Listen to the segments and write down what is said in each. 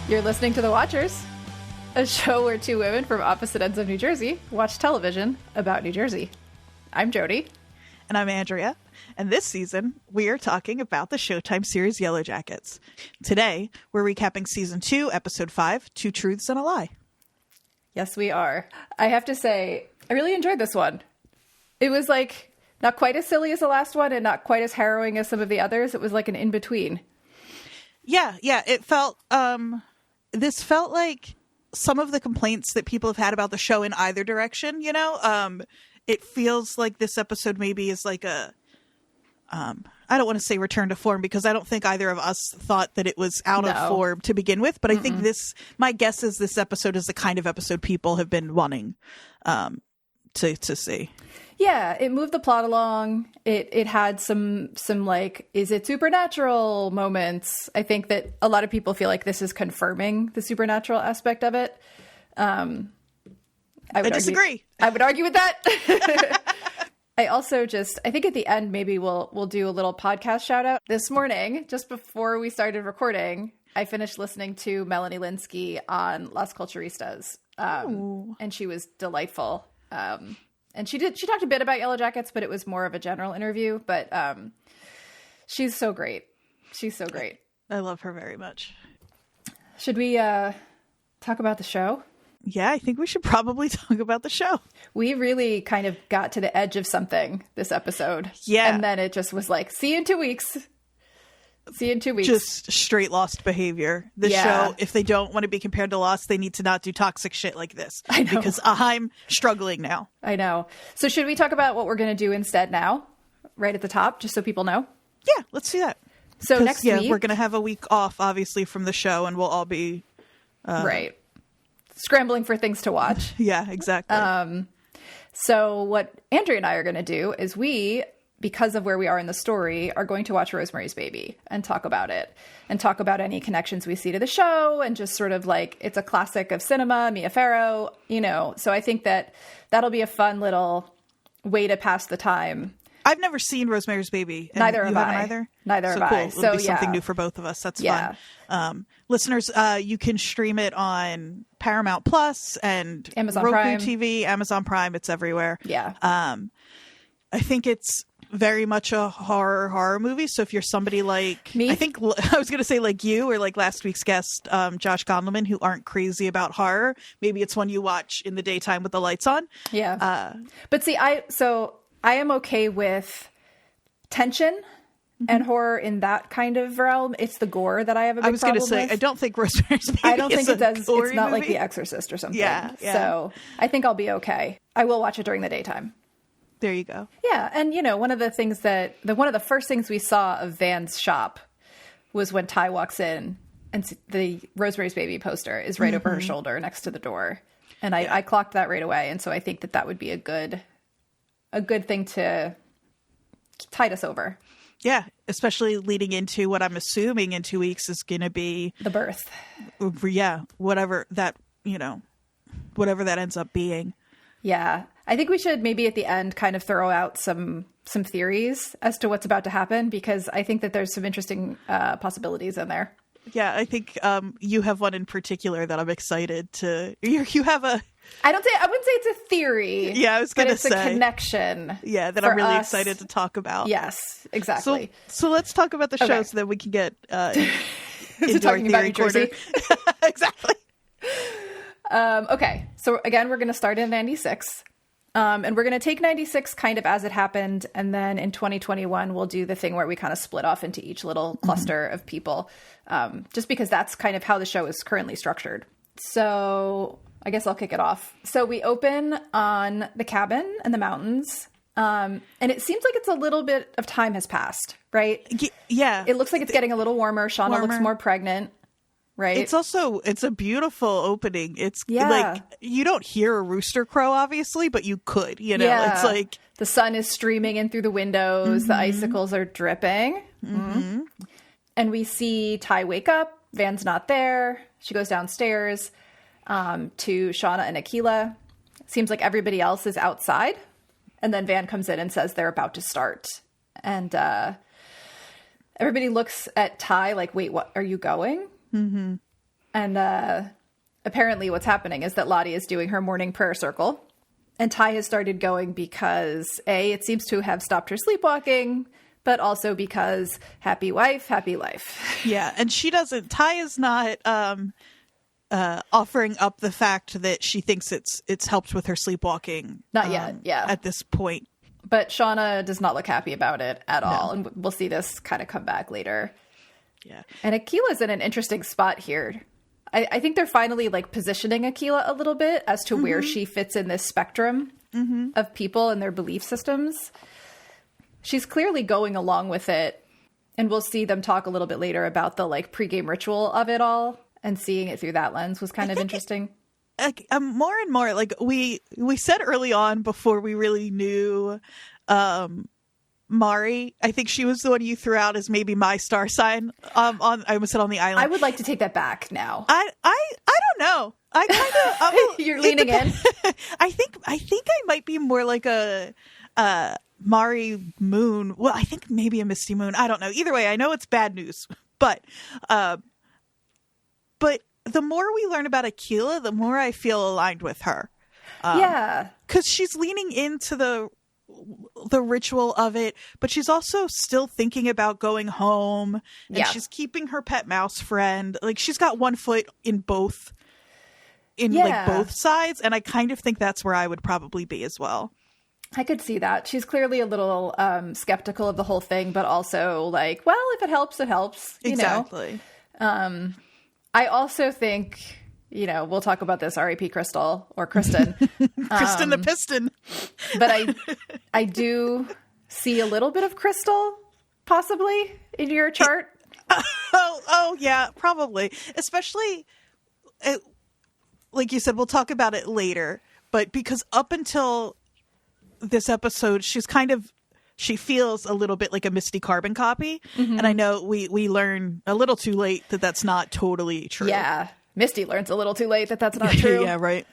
You're listening to The Watchers, a show where two women from opposite ends of New Jersey watch television about New Jersey. I'm Jody. And I'm Andrea. And this season, we are talking about the Showtime series Yellowjackets. Today, we're recapping Season 2, Episode 5, Two Truths and a Lie. Yes, we are. I have to say, I really enjoyed this one. It was like not quite as silly as the last one and not quite as harrowing as some of the others. It was like an in-between. Yeah. It felt, this felt like some of the complaints that people have had about the show in either direction, you know? It feels like this episode maybe is like a, I don't want to say return to form because I don't think either of us thought that it was out of form to begin with. But I think my guess is this episode is the kind of episode people have been wanting to see. Yeah, it moved the plot along. It had some like, is it supernatural moments? I think that a lot of people feel like this is confirming the supernatural aspect of it. I disagree. I would argue with that. I also I think at the end, maybe we'll do a little podcast shout out. This morning, just before we started recording, I finished listening to Melanie Linsky on Las Culturistas. And she was delightful. And she talked a bit about Yellowjackets, but it was more of a general interview. But she's so great. She's so great. I love her very much. Should we talk about the show? Yeah, I think we should probably talk about the show. We really kind of got to the edge of something this episode. Yeah. And then it just was like, see you in 2 weeks. See you in 2 weeks. Just straight Lost behavior. The show, if they don't want to be compared to Lost, they need to not do toxic shit like this. I know. Because I'm struggling now. I know. So should we talk about what we're going to do instead now? Right at the top, just so people know? Yeah, let's do that. So next week... we're going to have a week off, obviously, from the show, and we'll all be... right. Scrambling for things to watch. Yeah, exactly. So what Andrea and I are going to do is because of where we are in the story, are going to watch Rosemary's Baby and talk about it and talk about any connections we see to the show and just sort of like, it's a classic of cinema, Mia Farrow, you know. So I think that'll be a fun little way to pass the time. I've never seen Rosemary's Baby. Neither have I. Either? Neither have cool. I. It'll be something new for both of us. That's fun. Listeners, you can stream it on Paramount Plus and Amazon Roku Prime. TV, Amazon Prime. It's everywhere. Yeah. I think it's very much a horror movie. So if you're somebody like me, I think I was going to say like you or like last week's guest, Josh Gondelman, who aren't crazy about horror, maybe it's one you watch in the daytime with the lights on. Yeah. But see, I am okay with tension and horror in that kind of realm. It's the gore that I have a big problem with. I was going to say, I don't think Rosemary's Baby I don't think it does. It's not movie. like The Exorcist or something. Yeah. So I think I'll be okay. I will watch it during the daytime. There you go. Yeah. And, you know, one of the first things we saw of Van's shop was when Ty walks in and the Rosemary's Baby poster is right over her shoulder next to the door. And I clocked that right away. And so I think that would be a good thing to tide us over. Yeah, especially leading into what I'm assuming in 2 weeks is going to be... the birth. Yeah, whatever that ends up being. Yeah. I think we should maybe at the end kind of throw out some theories as to what's about to happen, because I think that there's some interesting possibilities in there. Yeah, I think you have one in particular that I'm excited to... You have a... I wouldn't say it's a theory. Yeah, I was going to say. It's a connection. Yeah, that I'm really excited to talk about. Yes, exactly. So let's talk about the show so that we can get into talking about New Jersey. Exactly. Okay, so again, we're going to start in 96. And we're going to take 96 kind of as it happened. And then in 2021, we'll do the thing where we kind of split off into each little cluster of people. Just because that's kind of how the show is currently structured. So... I guess I'll kick it off. So we open on the cabin in the mountains. And it seems like it's a little bit of time has passed, right? Yeah. It looks like it's getting a little warmer. Shauna looks more pregnant, right? It's a beautiful opening. It's like, you don't hear a rooster crow, obviously, but you could, you know, it's like. The sun is streaming in through the windows. The icicles are dripping. And we see Ty wake up. Van's not there. She goes downstairs. To Shauna and Akila. Seems like everybody else is outside. And then Van comes in and says they're about to start. And everybody looks at Ty like, wait, what? Are you going? And apparently what's happening is that Lottie is doing her morning prayer circle. And Ty has started going because, A, it seems to have stopped her sleepwalking, but also because happy wife, happy life. Yeah, and Ty is not offering up the fact that she thinks it's helped with her sleepwalking. Not yet, yeah. At this point. But Shauna does not look happy about it at all. And we'll see this kind of come back later. Yeah. And Akila's in an interesting spot here. I think they're finally like positioning Akila a little bit as to where she fits in this spectrum of people and their belief systems. She's clearly going along with it. And we'll see them talk a little bit later about the like pregame ritual of it all, and seeing it through that lens was kind of interesting. More and more, like we said early on before we really knew Mari, I think she was the one you threw out as maybe my star sign I almost said on the island. I would like to take that back now. I don't know. I kind of You're leaning in. I think I might be more like a Mari moon. Well, I think maybe a Misty moon. I don't know. Either way, I know it's bad news. But the more we learn about Akila, the more I feel aligned with her. Yeah. Because she's leaning into the ritual of it, but she's also still thinking about going home, and she's keeping her pet mouse friend. Like, she's got one foot in both sides, and I kind of think that's where I would probably be as well. I could see that. She's clearly a little skeptical of the whole thing, but also like, well, if it helps, it helps. Exactly. I also think, we'll talk about this, R.I.P. Crystal or Kristen. Kristen the Piston. But I do see a little bit of Crystal possibly in your chart. Oh yeah, probably. Especially, like you said, we'll talk about it later. But because up until this episode, she feels a little bit like a Misty carbon copy. Mm-hmm. And I know we learn a little too late that that's not totally true. Yeah. Misty learns a little too late that that's not true. Yeah, right.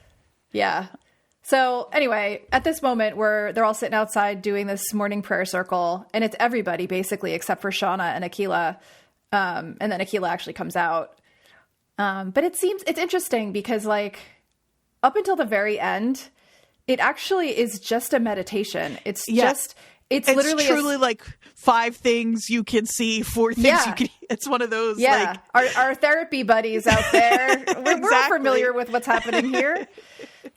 Yeah. So anyway, at this moment they're all sitting outside doing this morning prayer circle, and it's everybody basically except for Shauna and Akila. And then Akila actually comes out. But it's interesting because like up until the very end, it actually is just a meditation. It's literally truly like 5 things you can see, 4 things you can. It's one of those. Yeah, like... our therapy buddies out there. We're all familiar with what's happening here.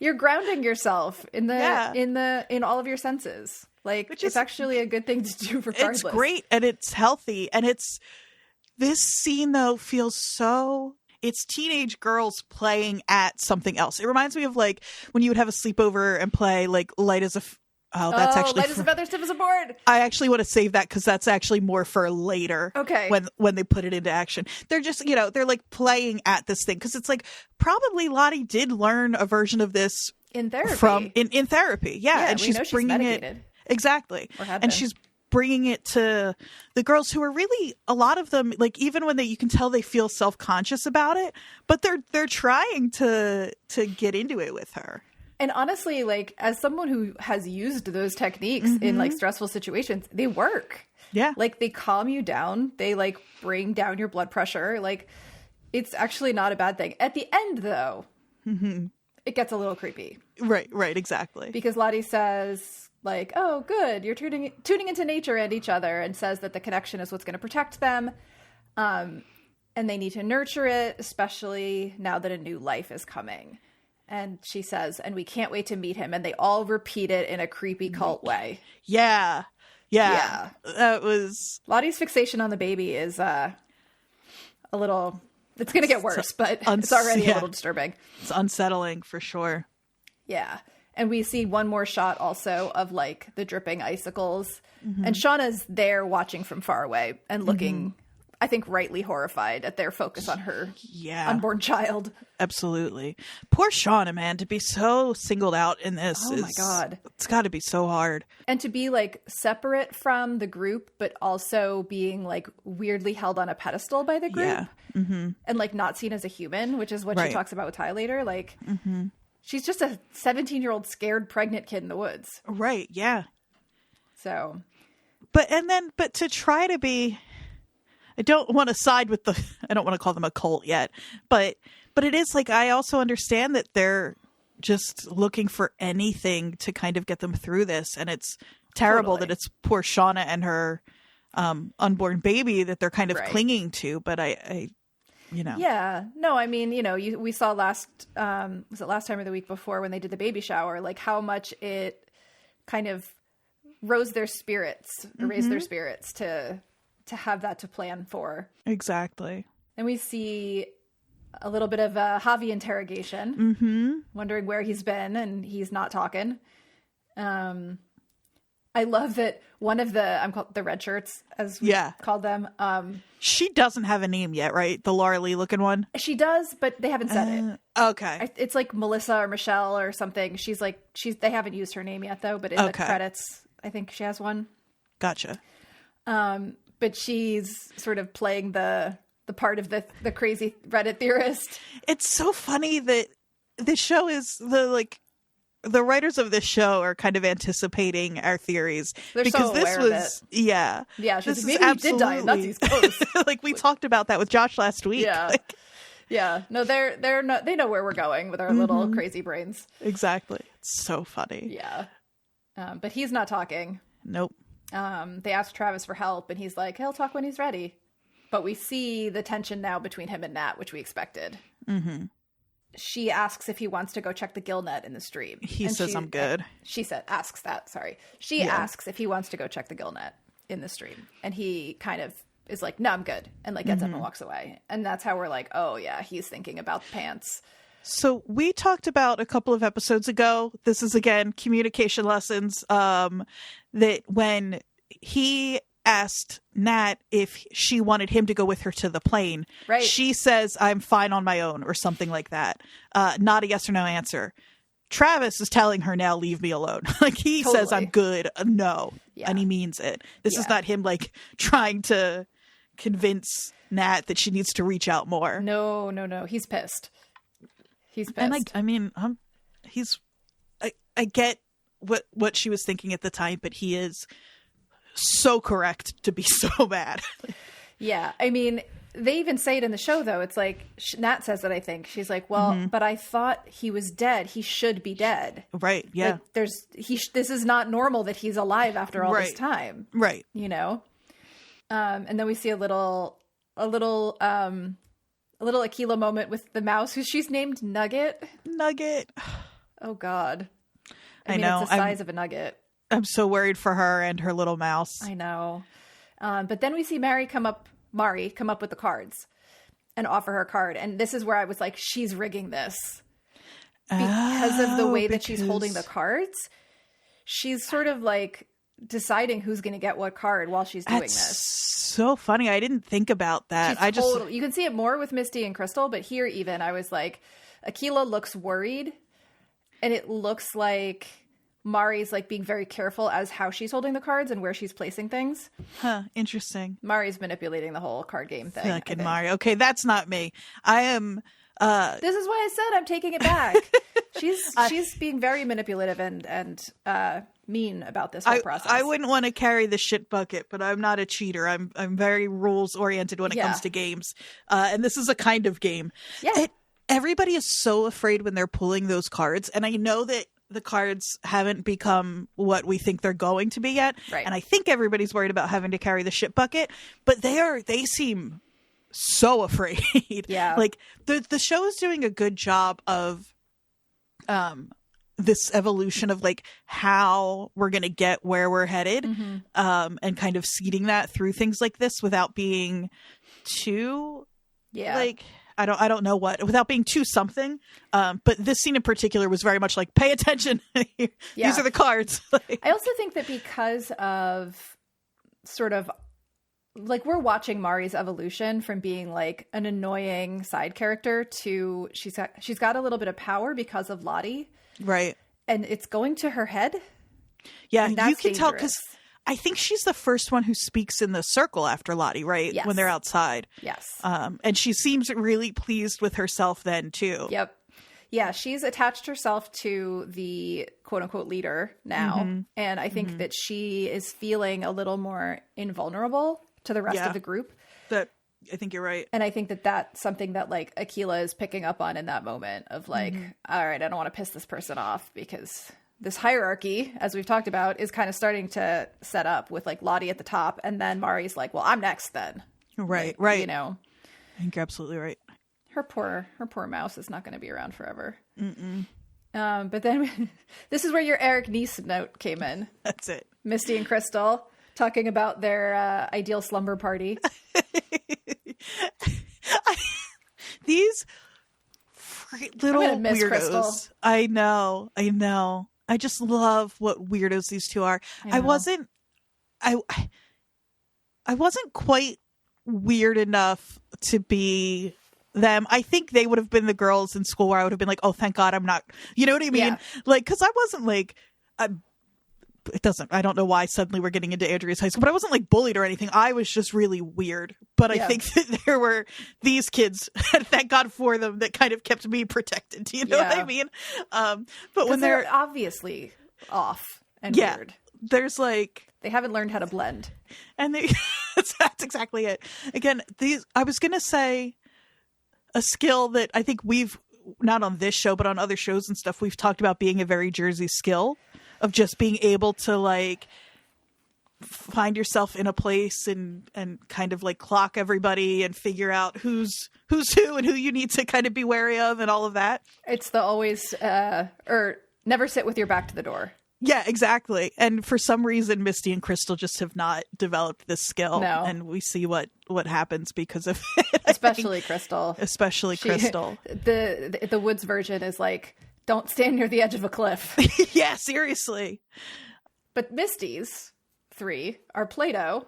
You're grounding yourself in all of your senses. Like, it's actually a good thing to do regardless. It's great and it's healthy, and this scene though feels so. It's teenage girls playing at something else. It reminds me of like when you would have a sleepover and play like light as a. That's actually light as a feather, stiff as a board. I actually want to save that because that's actually more for later. Okay. When they put it into action, they're just they're like playing at this thing because it's like probably Lottie did learn a version of this in therapy. In therapy, yeah, and she's bringing medicated. It exactly, and she's bringing it to the girls who are really, a lot of them, like even when you can tell they feel self-conscious about it, but they're trying to get into it with her. And honestly, like as someone who has used those techniques in like stressful situations, they work. Yeah. Like they calm you down. They like bring down your blood pressure. Like it's actually not a bad thing. At the end though, it gets a little creepy. Right, exactly. Because Lottie says like, oh, good, you're tuning into nature and each other, and says that the connection is what's going to protect them. And they need to nurture it, especially now that a new life is coming. And she says, and we can't wait to meet him. And they all repeat it in a creepy cult way. Yeah. That was... Lottie's fixation on the baby is a little... It's going to get worse, but it's already a little disturbing. It's unsettling for sure. Yeah. And we see one more shot also of like the dripping icicles. And Shauna's there watching from far away and looking... I think rightly horrified at their focus on her unborn child. Absolutely. Poor Shauna, man, to be so singled out in this. Oh my God. It's got to be so hard. And to be like separate from the group, but also being like weirdly held on a pedestal by the group. Yeah. And like not seen as a human, which is what she talks about with Ty later. Like she's just a 17-year-old scared pregnant kid in the woods. Right. Yeah. So. But to try to be... I don't want to side with I don't want to call them a cult yet, but it is like, I also understand that they're just looking for anything to kind of get them through this. And it's terrible that it's poor Shauna and her unborn baby that they're kind of clinging to. But I Yeah. No, I mean, we saw was it last time or the week before when they did the baby shower, like how much it kind of raised their spirits to have that to plan for. Exactly. And we see a little bit of a Javi interrogation, wondering where he's been, and he's not talking. I love that one of the red shirts, as we called them. She doesn't have a name yet, right? The Laura Lee looking one? She does, but they haven't said it. Okay. It's like Melissa or Michelle or something. They haven't used her name yet though, but in the credits, I think she has one. Gotcha. But she's sort of playing the part of the crazy Reddit theorist. It's so funny that the show is the writers of this show are kind of anticipating our theories. They're because so aware this was of it. Yeah. She's like, maybe he did die in Nazis' clothes. Like we talked about that with Josh last week. Yeah. Yeah. No, they're not. They know where we're going with our little crazy brains. Exactly. It's so funny. Yeah. But he's not talking. Nope. They ask Travis for help, and he's like, he'll talk when he's ready. But we see the tension now between him and Nat, which we expected. Mm-hmm. She asks if he wants to go check the gill net in the stream. He says, I'm good. She asks that, sorry. She asks if he wants to go check the gill net in the stream. And he kind of is like, no, I'm good. And gets up and walks away. And that's how we're like, oh yeah, he's thinking about the pants. So we talked about a couple of episodes ago, this is again, communication lessons, that when he asked Nat if she wanted him to go with her to the plane, she says, I'm fine on my own, or something like that. Not a yes or no answer. Travis is telling her now, leave me alone. He says, I'm good. No. Yeah. And he means it. This is not him trying to convince Nat that she needs to reach out more. No. He's pissed. He's pissed. And I get what she was thinking at the time, but he is so correct to be so bad. Yeah. I mean, they even say it in the show, though. It's like, Nat says that, I think. She's like, well, but I thought he was dead. He should be dead. Right. Yeah. This is not normal that he's alive after all this time. Right. And then we see a little Aquila moment with the mouse, who she's named Nugget. Oh, God. I know. It's the size of a nugget. I'm so worried for her and her little mouse. I know. But then we see Mari come up with the cards and offer her a card. And this is where I was like, she's rigging this. Because of the way that she's holding the cards. She's sort of deciding who's going to get what card while she's doing this. So funny. I didn't think about that. You can see it more with Misty and Crystal, but here even I was like, Aquila looks worried. And it looks like Mari's being very careful as how she's holding the cards and where she's placing things. Huh. Interesting. Mari's manipulating the whole card game thing. Fucking Mari. Okay, that's not me. I am. This is why I said I'm taking it back. She's being very manipulative and mean about this whole process. I wouldn't want to carry the shit bucket, but I'm not a cheater. I'm very rules oriented when it comes to games. And this is a kind of game. Yeah. Everybody is so afraid when they're pulling those cards. And I know that the cards haven't become what we think they're going to be yet. Right. And I think everybody's worried about having to carry the shit bucket, but they seem so afraid. Yeah. The show is doing a good job of this evolution of how we're going to get where we're headed, and kind of seeding that through things like this without being too I don't know without being too something. But this scene in particular was very much pay attention. These are the cards. I also think that because of sort of we're watching Mari's evolution from being an annoying side character to she's got a little bit of power because of Lottie. Right. And it's going to her head. Yeah, you can tell because I think she's the first one who speaks in the circle after Lottie, right? Yes. When they're outside. Yes. And she seems really pleased with herself then, too. Yep. Yeah, she's attached herself to the quote-unquote leader now. And I think that she is feeling a little more invulnerable to the rest of the group. That I think you're right. And I think that that's something that like Akilah is picking up on in that moment of like, all right, I don't want to piss this person off because this hierarchy, as we've talked about, is kind of starting to set up with like Lottie at the top. And then Mari's like, well, I'm next then. Right, like, right. You know, I think you're absolutely right. Her poor mouse is not going to be around forever. But then this is where your Eric Nice note came in. That's it. Misty and Crystal talking about their ideal slumber party. These little weirdos. Crystal. I know. I just love what weirdos these two are. I wasn't quite weird enough to be them. I think they would have been the girls in school where I would have been like, oh, thank God I'm not, you know what I mean? Yeah. Like, because I wasn't like, I don't know why suddenly we're getting into Andrea's high school, but I wasn't like bullied or anything. I was just really weird. But I think that there were these kids, and thank God for them, that kind of kept me protected. Do you know what I mean? But when they're obviously off and weird. There's like, they haven't learned how to blend. And that's exactly it. Again, I was going to say a skill that I think we've, not on this show, but on other shows and stuff, we've talked about being a very Jersey skill of just being able to like find yourself in a place and kind of like clock everybody and figure out who's who and who you need to kind of be wary of and all of that. It's the always, or never sit with your back to the door. Yeah, exactly. And for some reason, Misty and Crystal just have not developed this skill. No. And we see what happens because of it. Especially Crystal. Crystal. The Woods version is like, don't stand near the edge of a cliff. Yeah, seriously. But Misty's 3 are Plato,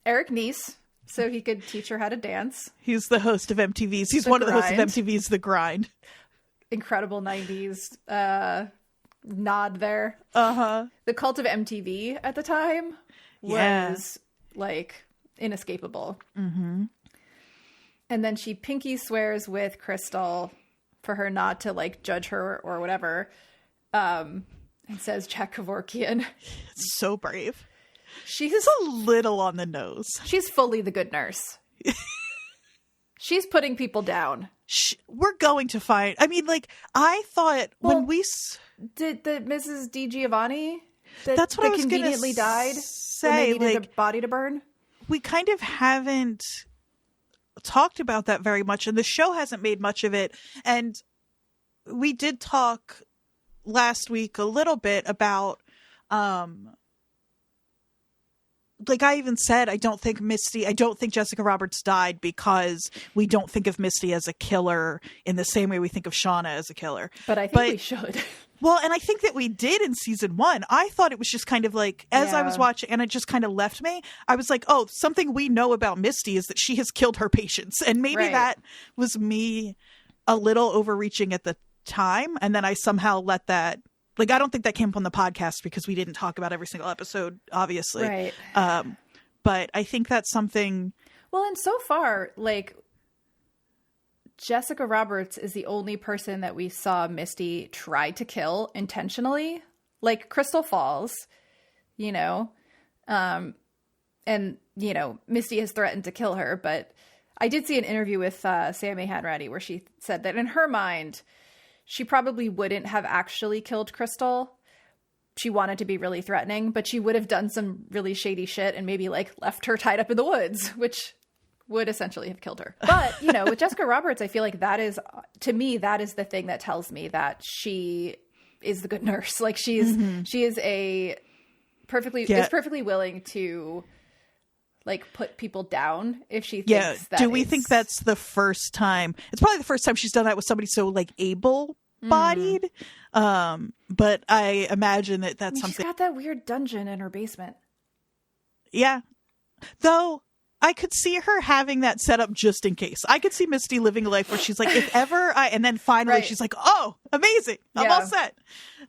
Eric Nice, so he could teach her how to dance. He's the host of MTV's. He's one of the hosts of MTV's The Grind. Incredible 90s nod there. The cult of MTV at the time was like inescapable. And then she pinky swears with Crystal for her not to like judge her or whatever, and says Jack Kevorkian. It's so brave. She's a little on the nose. She's fully the good nurse. She's putting people down. We're going to find. I mean, like, I thought when we did the Mrs. Di Giovanni. That's what I was conveniently died. Say, when they needed a body to burn. We kind of haven't talked about that very much, and the show hasn't made much of it. And we did talk last week a little bit about, like I even said, I don't think Jessica Roberts died because we don't think of Misty as a killer in the same way we think of Shauna as a killer. But I think we should. Well, and I think that we did in season 1. I thought it was just kind of like, as I was watching, and it just kind of left me, I was like, oh, something we know about Misty is that she has killed her patients. And maybe that was me a little overreaching at the time. And then I somehow let that, like, I don't think that came from the podcast because we didn't talk about every single episode, obviously. Right. But I think that's something. Well, and so far, like, Jessica Roberts is the only person that we saw Misty try to kill intentionally. Like, Crystal falls, you know, and, you know, Misty has threatened to kill her. But I did see an interview with Sammy Hanratty where she said that in her mind, she probably wouldn't have actually killed Crystal. She wanted to be really threatening, but she would have done some really shady shit and maybe like left her tied up in the woods, which would essentially have killed her. But, you know, with Jessica Roberts, I feel like that is, to me, that is the thing that tells me that she is the good nurse. Like she is a perfectly willing to like put people down if she thinks that. Do we think that's the first time? It's probably the first time she's done that with somebody so like able-bodied. But I imagine that that's something. She's got that weird dungeon in her basement. Yeah. Though I could see her having that set up just in case. I could see Misty living a life where she's like, if ever and then finally she's like, oh, amazing. I'm all set.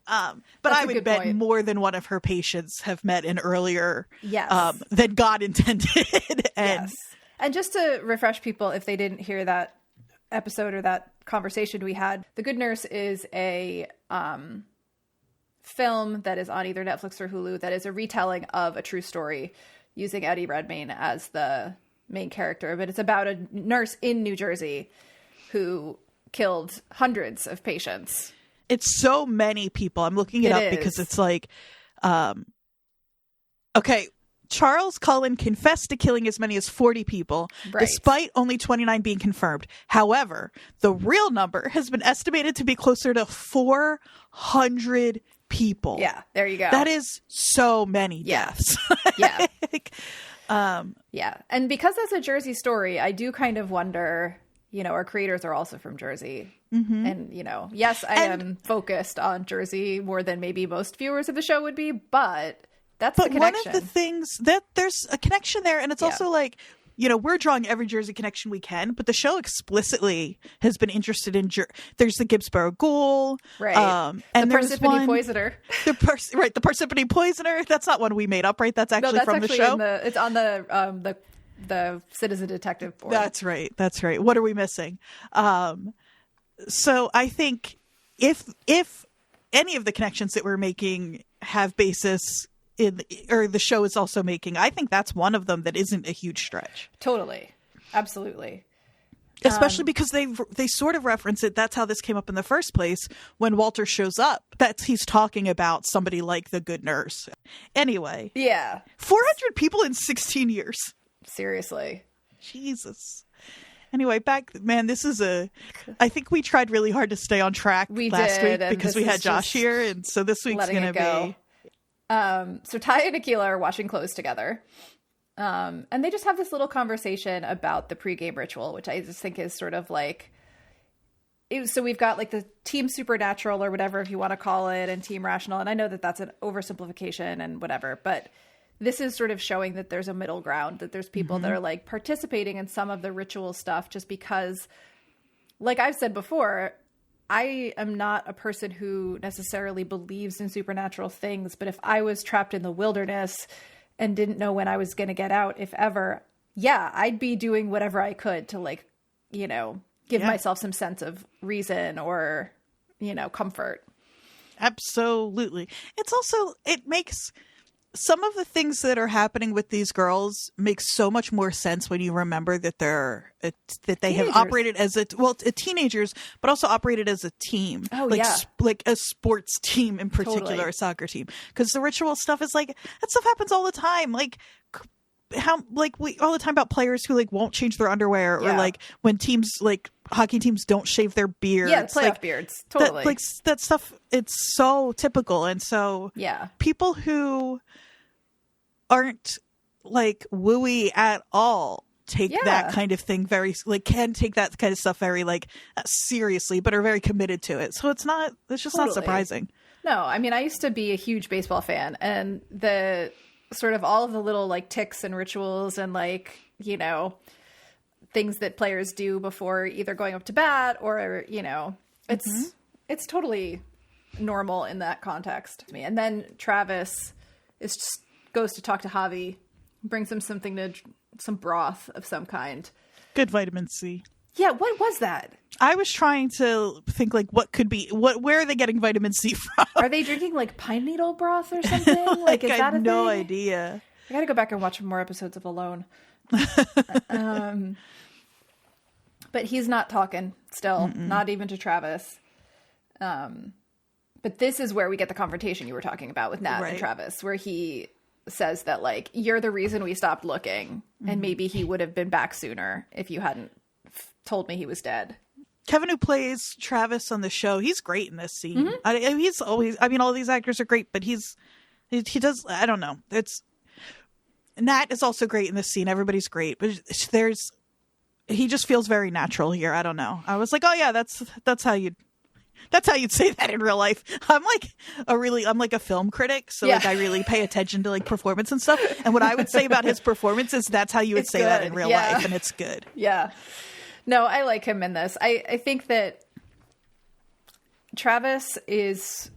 But that's I would bet more than one of her patients have met an earlier than God intended. And just to refresh people, if they didn't hear that episode or that conversation we had, The Good Nurse is a film that is on either Netflix or Hulu that is a retelling of a true story using Eddie Redmayne as the main character, but it's about a nurse in New Jersey who killed hundreds of patients. It's so many people. I'm looking it up because it's like, okay, Charles Cullen confessed to killing as many as 40 people, despite only 29 being confirmed. However, the real number has been estimated to be closer to 400 people. Yeah, there you go. That is so many deaths. Yeah. Yeah. And because that's a Jersey story, I do kind of wonder, our creators are also from Jersey. Mm-hmm. And, yes, I am focused on Jersey more than maybe most viewers of the show would be, but that's the connection. One of the things that there's a connection there, and it's also like, we're drawing every Jersey connection we can, but the show explicitly has been interested in there's the Gibbsboro Ghoul, right? And the Parsippany Poisoner, the Parsippany Poisoner. That's not one we made up, right? That's actually from the show. It's on the Citizen Detective board. That's right. What are we missing? So I think if any of the connections that we're making have basis or the show is also making, I think that's one of them that isn't a huge stretch. Totally. Absolutely. Especially because they sort of reference it. That's how this came up in the first place. When Walter shows up, he's talking about somebody like the good nurse. Anyway. Yeah. 400 people in 16 years. Seriously. Jesus. Anyway, I think we tried really hard to stay on track last week because we had Josh here. And so this week's going to be. So Ty and Akila are washing clothes together. And they just have this little conversation about the pregame ritual, which I just think is sort of like, so we've got like the team supernatural or whatever, if you want to call it, and team rational. And I know that that's an oversimplification and whatever, but this is sort of showing that there's a middle ground, that there's people that are like participating in some of the ritual stuff just because, like I've said before, I am not a person who necessarily believes in supernatural things, but if I was trapped in the wilderness and didn't know when I was going to get out, if ever, I'd be doing whatever I could to like, give myself some sense of reason or, comfort. Absolutely. It makes some of the things that are happening with these girls make so much more sense when you remember that that they teenagers. have operated as teenagers, but also operated as a team. Oh, like a sports team in particular, totally. a soccer team. Because the ritual stuff is like, that stuff happens all the time. Like all the time about players who like won't change their underwear or like when teams like hockey teams don't shave their beards. Yeah, playoff beards. Totally. That stuff, it's so typical. And so people who aren't like wooey at all take that kind of thing can take that kind of stuff very like seriously, but are very committed to it. So it's just not surprising. No, I mean, I used to be a huge baseball fan, and the sort of all of the little like ticks and rituals and like, things that players do before either going up to bat or, it's totally normal in that context to me. And then Travis goes to talk to Javi, brings him some broth of some kind. Good vitamin C. Yeah, what was that? I was trying to think like where are they getting vitamin C from? Are they drinking like pine needle broth or something? Like, is that a thing? I have no idea. I gotta go back and watch more episodes of Alone. But he's not talking still, not even to Travis. But this is where we get the confrontation you were talking about with Nat and Travis, where he says that like, you're the reason we stopped looking, and maybe he would have been back sooner if you hadn't told me he was dead. Kevin, who plays Travis on the show, he's great in this scene. He's always, all these actors are great, but he does, I don't know. Nat is also great in this scene. Everybody's great, but he just feels very natural here. I don't know. I was like, oh yeah, that's how you'd say that in real life. I'm like a film critic, so like I really pay attention to like performance and stuff. And what I would say about his performance is that's how you would say that in real life, and it's good. Yeah. No, I like him in this. I think that Travis is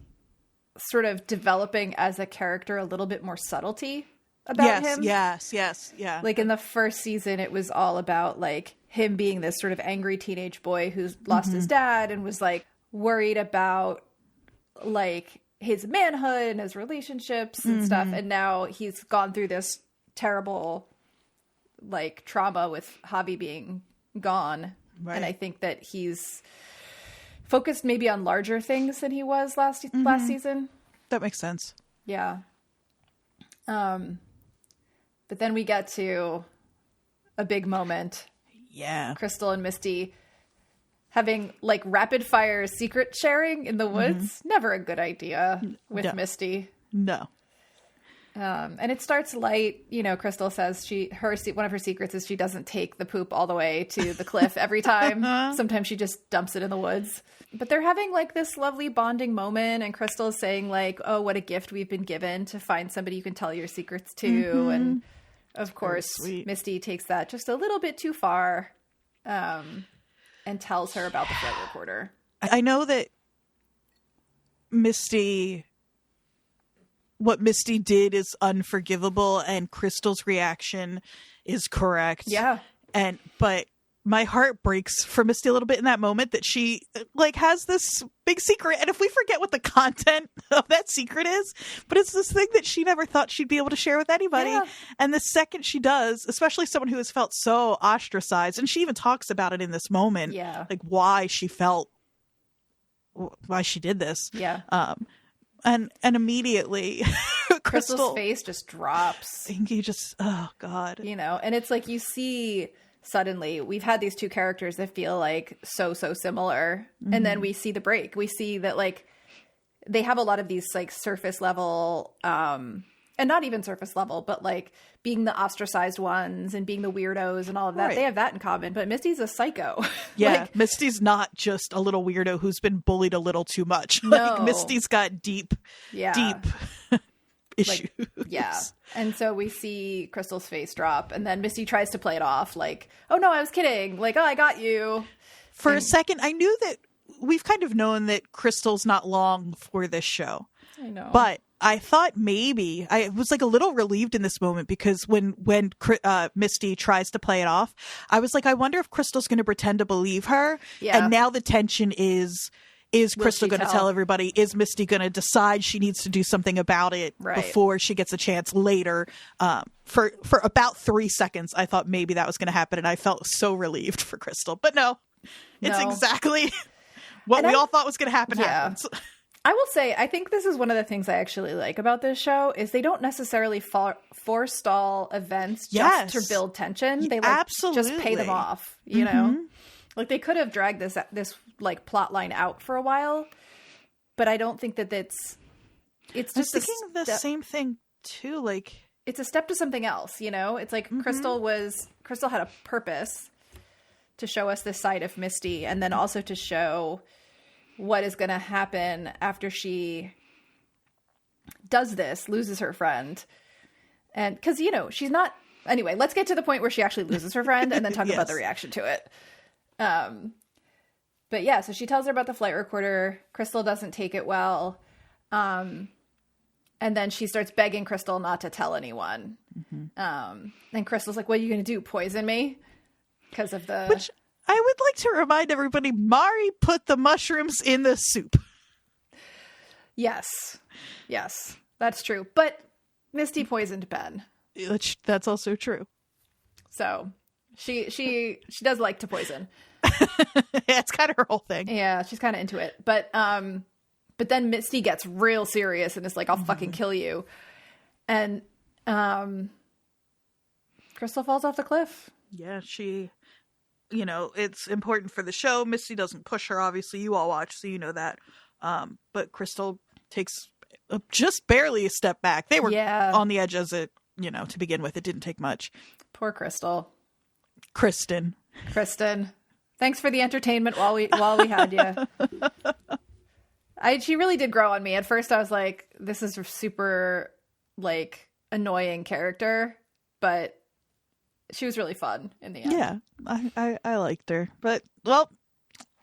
sort of developing as a character a little bit more subtlety about him. Yes. Yeah. Like in the first season, it was all about like him being this sort of angry teenage boy who's lost his dad and was like worried about like his manhood and his relationships and stuff. And now he's gone through this terrible like trauma with Javi being gone. Right. And I think that he's focused maybe on larger things than he was last season. That makes sense. Yeah. But then we get to a big moment. Yeah. Crystal and Misty having like rapid fire secret sharing in the woods. Never a good idea with Misty. No. And it starts light. You know, Crystal says one of her secrets is she doesn't take the poop all the way to the cliff every time. Sometimes she just dumps it in the woods. But they're having like this lovely bonding moment, and Crystal's saying like, "Oh, what a gift we've been given to find somebody you can tell your secrets to." And of course, Misty takes that just a little bit too far, and tells her about the flight recorder. I know that what Misty did is unforgivable, and Crystal's reaction is correct. Yeah. But my heart breaks for Misty a little bit in that moment that she like has this big secret. And if we forget what the content of that secret is, but it's this thing that she never thought she'd be able to share with anybody. Yeah. And the second she does, especially someone who has felt so ostracized, and she even talks about it in this moment, like why she did this. Yeah. And immediately Crystal's face just drops. You just, oh God. You know, and it's like you see suddenly we've had these two characters that feel like so similar. And then we see the break. We see that like they have a lot of these like surface level, and not even surface level, but like being the ostracized ones and being the weirdos and all of that. Right. They have that in common, but Misty's a psycho. Yeah. Like, Misty's not just a little weirdo who's been bullied a little too much. No. Like Misty's got deep issues. Like, yeah. And so we see Crystal's face drop, and then Misty tries to play it off like, "Oh no, I was kidding. Like, oh, I got you." For a second, I knew that we've kind of known that Crystal's not long for this show. I know. But I thought maybe I was like a little relieved in this moment, because when Misty tries to play it off, I was like, I wonder if Crystal's going to pretend to believe her. Yeah. And now the tension is Crystal going to tell everybody? Is Misty going to decide she needs to do something about it before she gets a chance later? For about 3 seconds, I thought maybe that was going to happen, and I felt so relieved for Crystal. But no, it's exactly what we all thought was going to happen. Yeah. Happens. I will say, I think this is one of the things I actually like about this show is they don't necessarily forestall events just to build tension. They like just pay them off, you know? Like they could have dragged this like plot line out for a while, but I don't think that it's just thinking the same thing too. Like it's a step to something else, you know? It's like Crystal had a purpose to show us this side of Misty, and then also to show what is going to happen after she does this, loses her friend. And because, you know, she's not, anyway, let's get to the point where she actually loses her friend and then talk about the reaction to it. But yeah, so she tells her about the flight recorder. Crystal doesn't take it well. And then she starts begging Crystal not to tell anyone. And Crystal's like, what are you going to do? Poison me? Because of the... Which I would like to remind everybody, Mari put the mushrooms in the soup. Yes, that's true. But Misty poisoned Ben. That's also true. So she does like to poison. Yeah, it's kind of her whole thing. Yeah, she's kind of into it. But then Misty gets real serious and is like, I'll fucking kill you. And Crystal falls off the cliff. Yeah, you know, it's important for the show. Misty doesn't push her, obviously. You all watch, so you know that. But Crystal takes just barely a step back. They were on the edge as it, you know, to begin with. It didn't take much. Poor Crystal. Kristen. Thanks for the entertainment while we had you. She really did grow on me. At first I was like, this is a super, like, annoying character. But she was really fun in the end. Yeah, I liked her. But, well,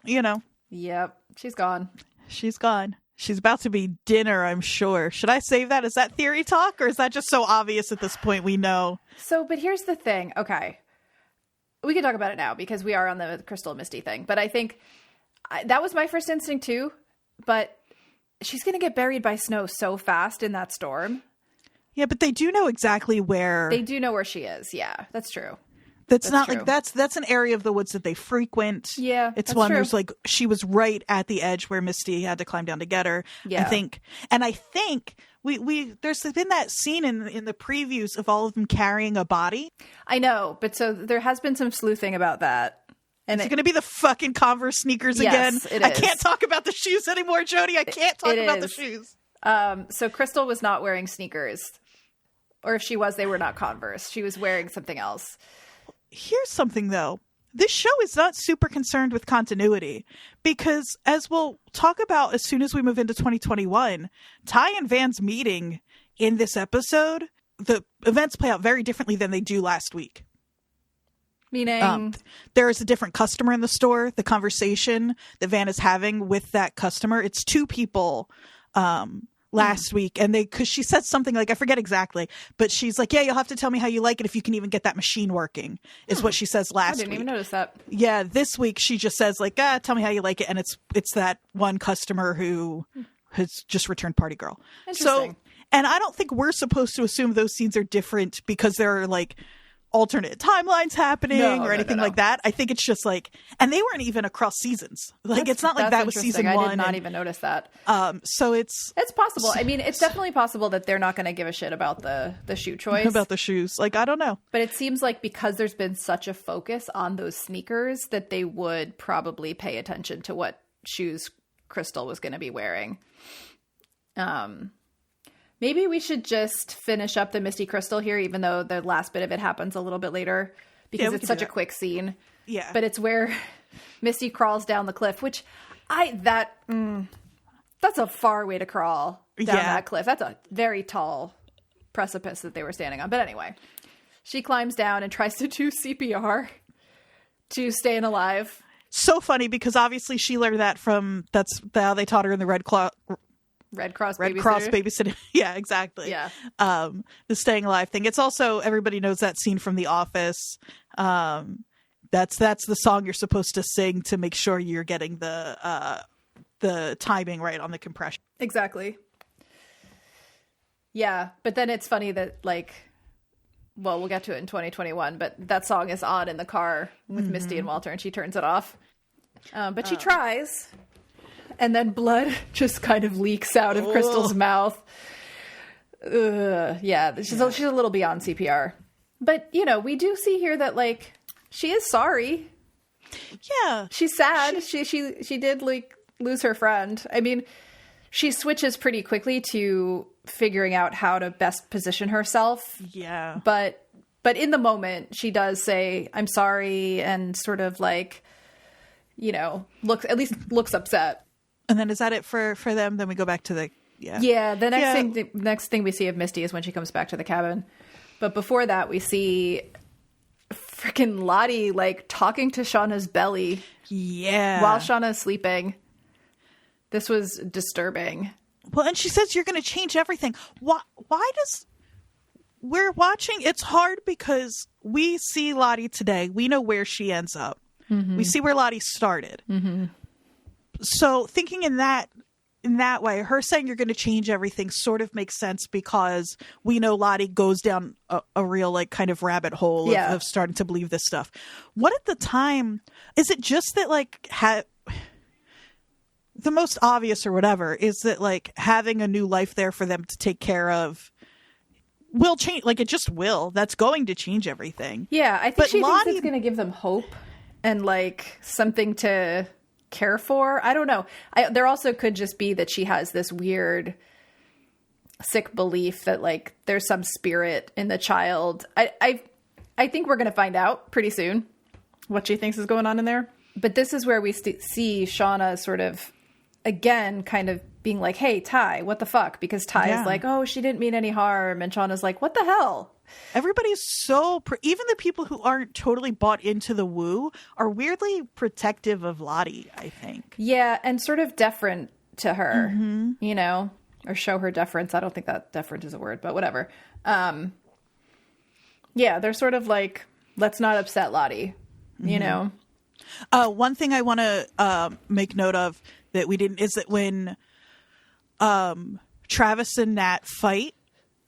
you know. Yep, she's gone. She's gone. She's about to be dinner, I'm sure. Should I save that? Is that theory talk? Or is that just so obvious at this point we know? So, but here's the thing. Okay. We can talk about it now because we are on the Crystal and Misty thing. But I think that was my first instinct too. But she's going to get buried by snow so fast in that storm. Yeah, but they do know exactly where... They do know where she is. Yeah, that's true. That's not true. like that's an area of the woods that they frequent. Yeah, it's that's one true. there's like she was right at the edge where Misty had to climb down to get her. Yeah. I think we there's been that scene in the previews of all of them carrying a body. I know, but so there has been some sleuthing about that. And It's going to be the fucking Converse sneakers again. It I is. can't talk about the shoes anymore, Jody. I can't talk about the is. shoes. So Crystal was not wearing sneakers. Or if she was, they were not Converse. She was wearing something else. Here's something, though. This show is not super concerned with continuity because, as we'll talk about as soon as we move into 2021, Ty and Van's meeting in this episode, the events play out very differently than they do last week. Meaning? There is a different customer in the store. The conversation that Van is having with that customer, it's two people last week, and because she said something like, I forget exactly, but she's like, yeah, you'll have to tell me how you like it if you can even get that machine working, is what she says last week. I didn't even notice that. Yeah, this week she just says like, tell me how you like it, and it's that one customer who has just returned party girl. Interesting. So, and I don't think we're supposed to assume those scenes are different because there are like alternate timelines happening or anything like that. I think it's just like, and they weren't even across seasons. Like it's not like that was season one. I did not even notice that. So it's possible. I mean, it's definitely possible that they're not going to give a shit about the shoe choice. About the shoes. Like, I don't know. But it seems like because there's been such a focus on those sneakers that they would probably pay attention to what shoes Crystal was going to be wearing. Maybe we should just finish up the Misty Crystal here, even though the last bit of it happens a little bit later, because it's such a quick scene. Yeah. But it's where Misty crawls down the cliff, which that's a far way to crawl down that cliff. That's a very tall precipice that they were standing on. But anyway, she climbs down and tries to do CPR to staying alive. So funny because obviously she learned that that's how they taught her in the Red Cross babysitting. Yeah, exactly. Yeah. The staying alive thing. It's also, everybody knows that scene from The Office. That's the song you're supposed to sing to make sure you're getting the timing right on the compression. Exactly. Yeah, but then it's funny that we'll get to it in 2021, but that song is on in the car with Misty and Walter and she turns it off. But she tries. And then blood just kind of leaks out of Crystal's mouth. Yeah, she's a little beyond CPR. But, we do see here that, she is sorry. Yeah. She's sad. She did, lose her friend. I mean, she switches pretty quickly to figuring out how to best position herself. Yeah. But in the moment, she does say, I'm sorry, and sort of, looks upset. And then is that it for them? Then we go back to the the next thing we see of Misty is when she comes back to the cabin. But before that, we see freaking Lottie talking to Shauna's belly. Yeah, while Shauna's sleeping. This was disturbing. Well, and she says you're going to change everything. Why does we're watching? It's hard because we see Lottie today. We know where she ends up. Mm-hmm. We see where Lottie started. Mm-hmm. So thinking in that way, her saying you're going to change everything sort of makes sense because we know Lottie goes down a real kind of rabbit hole of starting to believe this stuff. What at the time, is it just that the most obvious or whatever is that having a new life there for them to take care of will change, it just will. That's going to change everything. Yeah, I think she thinks it's going to give them hope and something to care for. I don't know. There also could just be that she has this weird sick belief that there's some spirit in the child. I think we're going to find out pretty soon what she thinks is going on in there. But this is where we see Shauna sort of again kind of being like, hey, Ty, what the fuck? Because Ty is like, oh, she didn't mean any harm. And Shauna's like, what the hell? Everybody's so even the people who aren't totally bought into the woo are weirdly protective of Lottie, I think. Yeah, and sort of deferent to her, or show her deference. I don't think that deferent is a word, but whatever. Yeah, they're sort of let's not upset Lottie, One thing I want to make note of that we didn't is that when Travis and Nat fight,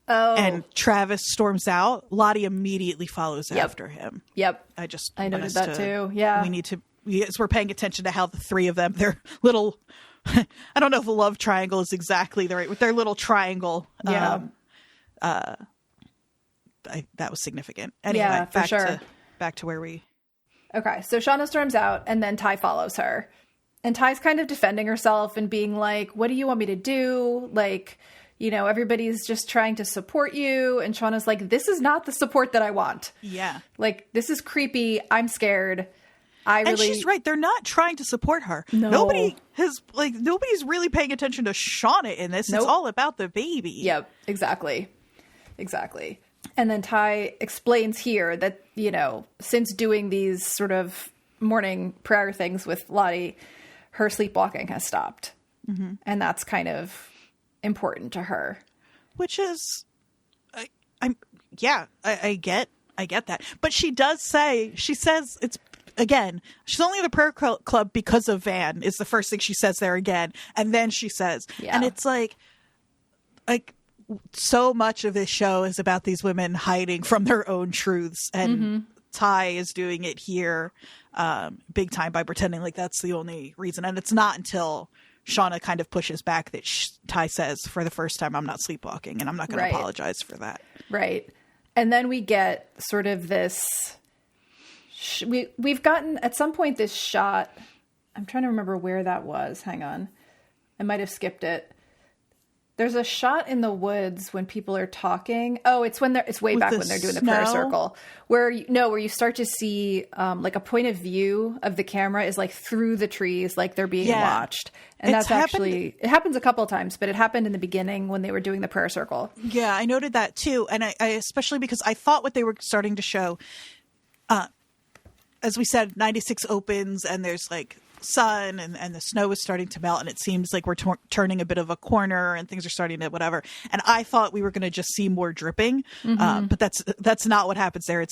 Oh. And Travis storms out. Lottie immediately follows after him. Yep. I noted that too. Yeah. We need to, as we're paying attention to how the three of them, their little, I don't know if a love triangle is exactly the right, with their little triangle. Yeah. That was significant. Anyway, yeah, for sure. Back to where we. Okay. So Shauna storms out and then Ty follows her. And Ty's kind of defending herself and being like, what do you want me to do? Like, you know, everybody's just trying to support you. And Shauna's like, this is not the support that I want. Yeah. Like, this is creepy. I'm scared. And she's right. They're not trying to support her. No. Nobody's really paying attention to Shauna in this. Nope. It's all about the baby. Yep. Exactly. And then Ty explains here that, you know, since doing these sort of morning prayer things with Lottie, her sleepwalking has stopped. Mm-hmm. And that's kind of important to her, which is I get that, but she says it's, again, she's only in the prayer club because of Van is the first thing she says there again, and then she says, and it's like so much of this show is about these women hiding from their own truths, and Ty is doing it here big time by pretending like that's the only reason, and it's not until Shauna kind of pushes back that Ty says, for the first time, I'm not sleepwalking, and I'm not going to apologize for that. Right. And then we get sort of this, we've gotten at some point this shot. I'm trying to remember where that was. Hang on. I might have skipped it. There's a shot in the woods when people are talking. Oh, it's way back when they're doing the prayer circle, where you start to see like a point of view of the camera is like through the trees, like they're being watched. And it happens a couple of times, but it happened in the beginning when they were doing the prayer circle. Yeah, I noted that too. And I especially because I thought what they were starting to show, as we said, 96 opens and there's like sun and the snow is starting to melt and it seems like we're turning a bit of a corner and things are starting to whatever, and I thought we were going to just see more dripping, but that's not what happens there.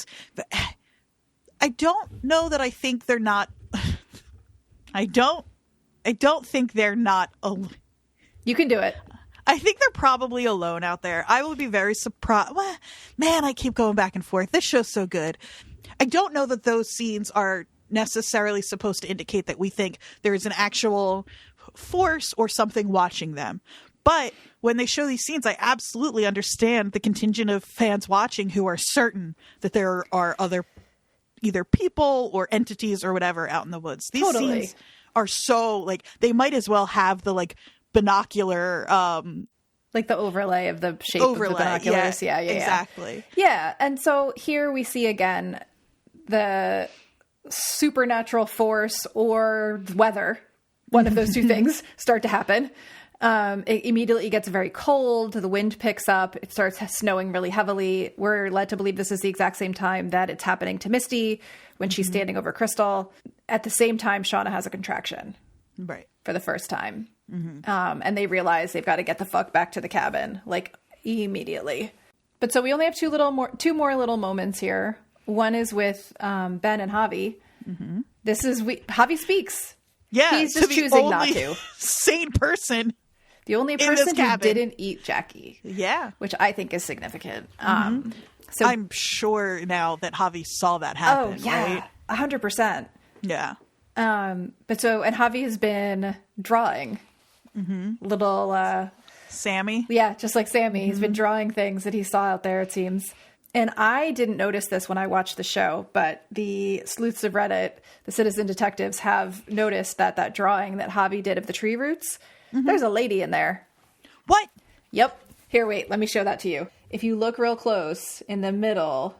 I don't know that I think they're not I don't think they're not you can do it. I think they're probably alone out there. I will be very surprised. Man, I keep going back and forth. This show's so good. I don't know that those scenes are necessarily supposed to indicate that we think there is an actual force or something watching them. But when they show these scenes, I absolutely understand the contingent of fans watching who are certain that there are other either people or entities or whatever out in the woods. These scenes are so like they might as well have the like binocular like the overlay of the shape of the binoculars. Yeah, exactly. Yeah, and so here we see again the supernatural force or weather, one of those two things, start to happen. It immediately gets very cold. The wind picks up. It starts snowing really heavily. We're led to believe this is the exact same time that it's happening to Misty when she's standing over Crystal. At the same time, Shauna has a contraction. Right. For the first time. And they realize they've got to get the fuck back to the cabin, like immediately. But so we only have two more little moments here. One is with Ben and Javi. This is Javi speaks. Yeah, he's just choosing not to. Sane person. The only person who didn't eat Jackie. Yeah, which I think is significant. So I'm sure now that Javi saw that happen. Oh yeah, right? 100%. Yeah. But so and Javi has been drawing little Sammy. Yeah, just like Sammy. He's been drawing things that he saw out there, it seems. And I didn't notice this when I watched the show, but the sleuths of Reddit, the citizen detectives, have noticed that drawing that Javi did of the tree roots, there's a lady in there. What? Yep. Here, wait, let me show that to you. If you look real close in the middle.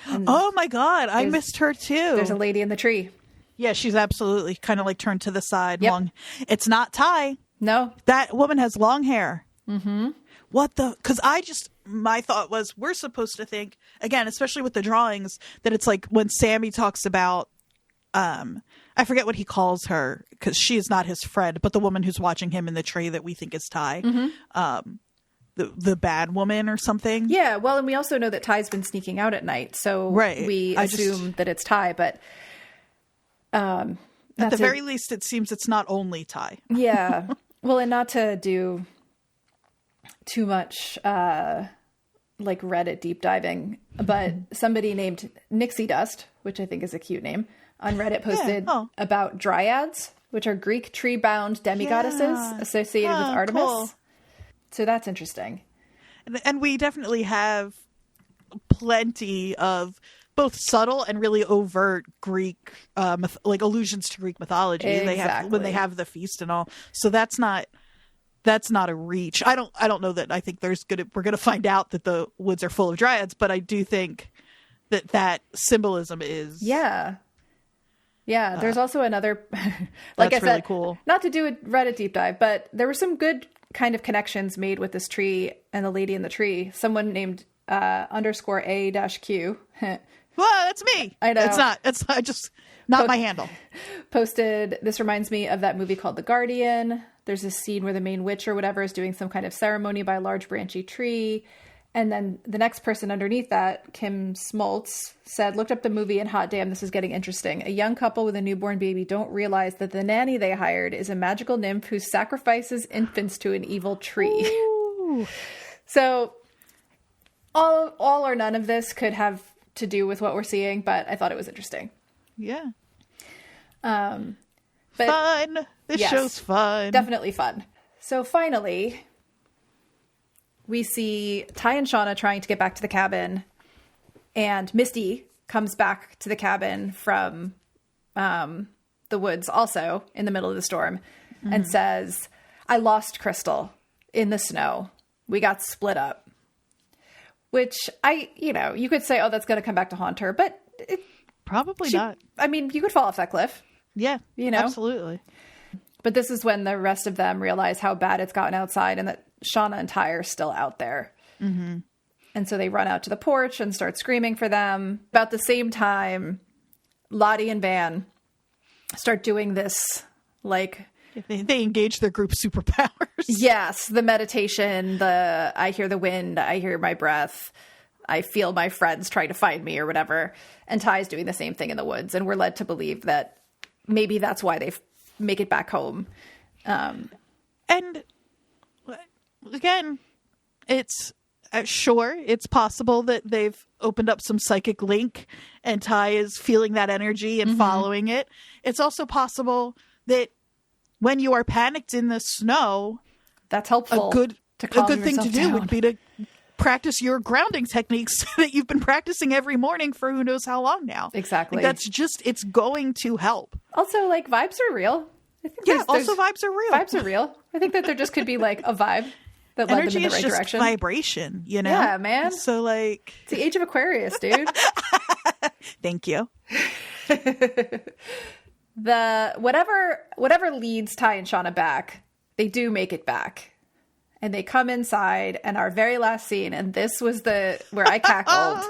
Oh my God, I missed her too. There's a lady in the tree. Yeah, she's absolutely kind of like turned to the side. Yep. Long. It's not Ty. No. That woman has long hair. What the? Because my thought was we're supposed to think, again, especially with the drawings, that it's like when Sammy talks about, I forget what he calls her because she is not his friend, but the woman who's watching him in the tree that we think is Ty, the bad woman or something. Yeah, well, and we also know that Ty's been sneaking out at night, so we assume that it's Ty, but at the very least, it seems it's not only Ty. Yeah, well, and not to do too much like Reddit deep diving, but somebody named Nixie Dust, which I think is a cute name, on Reddit posted about dryads, which are Greek tree-bound demigoddesses associated with Artemis. Cool. So that's interesting. And we definitely have plenty of both subtle and really overt Greek, like allusions to Greek mythology. Exactly. They have when they have the feast and all. So that's not a reach. I don't know that I think we're gonna find out that the woods are full of dryads, but I do think that symbolism is there's also another like I said, really cool. Not to do a Reddit deep dive, but there were some good kind of connections made with this tree and the lady in the tree. Someone named _A-Q. Well, that's me. I know. It's not just not my handle. Posted, this reminds me of that movie called The Guardian. There's a scene where the main witch or whatever is doing some kind of ceremony by a large branchy tree. And then the next person underneath that, Kim Smoltz, said, looked up the movie and hot damn, this is getting interesting. A young couple with a newborn baby don't realize that the nanny they hired is a magical nymph who sacrifices infants to an evil tree. So all or none of this could have to do with what we're seeing, but I thought it was interesting. Yeah. But fun. This show's fun. Definitely fun. So finally, we see Ty and Shauna trying to get back to the cabin, and Misty comes back to the cabin from the woods also in the middle of the storm and says, I lost Crystal in the snow. We got split up. Which you could say, oh, that's going to come back to haunt her, but probably not. I mean, you could fall off that cliff. Yeah, absolutely. But this is when the rest of them realize how bad it's gotten outside and that Shauna and Ty are still out there. Mm-hmm. And so they run out to the porch and start screaming for them. About the same time, Lottie and Van start doing this, like... They engage their group superpowers. Yes, the meditation, I hear the wind, I hear my breath, I feel my friends trying to find me or whatever. And Ty's doing the same thing in the woods. And we're led to believe that maybe that's why they make it back home. And again, it's sure, it's possible that they've opened up some psychic link and Ty is feeling that energy and following it. It's also possible that when you are panicked in the snow, that's helpful. A good thing to do would be to practice your grounding techniques that you've been practicing every morning for who knows how long now. Exactly. Like it's going to help. Also, like, vibes are real. I think vibes are real. Vibes are real. I think that there just could be like a vibe that led them in the right direction. Vibration, you know? Yeah, man. So like, it's the age of Aquarius, dude. Thank you. Whatever leads Ty and Shauna back, they do make it back. And they come inside, and our very last scene, and this was where I cackled.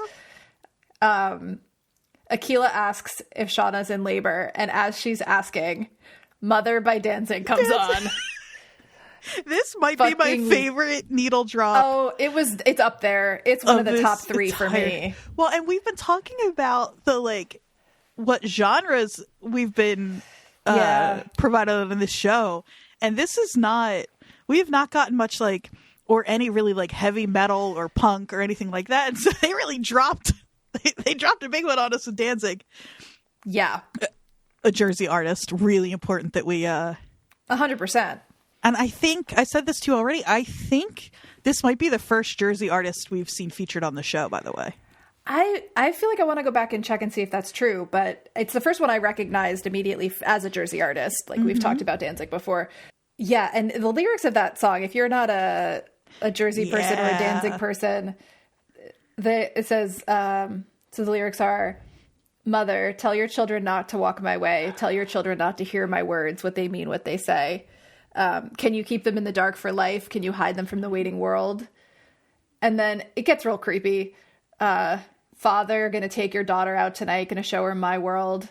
Akila asks if Shauna's in labor, and as she's asking, Mother by Danzig comes on. This might be my favorite needle drop. Oh, it's up there. It's one of the top 3 for me. Well, and we've been talking about what genres we've been provided on this show, and this is not. We have not gotten much or any really heavy metal or punk or anything like that. And so they really dropped a big one on us with Danzig. Yeah. A Jersey artist. Really important that we 100%. And I think I said this to you already. I think this might be the first Jersey artist we've seen featured on the show, by the way. I feel like I want to go back and check and see if that's true, but it's the first one I recognized immediately as a Jersey artist. We've talked about Danzig before. Yeah, and the lyrics of that song, if you're not a Jersey person or a Danzig person, it says, so the lyrics are, Mother, tell your children not to walk my way. Tell your children not to hear my words, what they mean, what they say. Can you keep them in the dark for life? Can you hide them from the waiting world? And then it gets real creepy. Father, gonna take your daughter out tonight, gonna show her my world.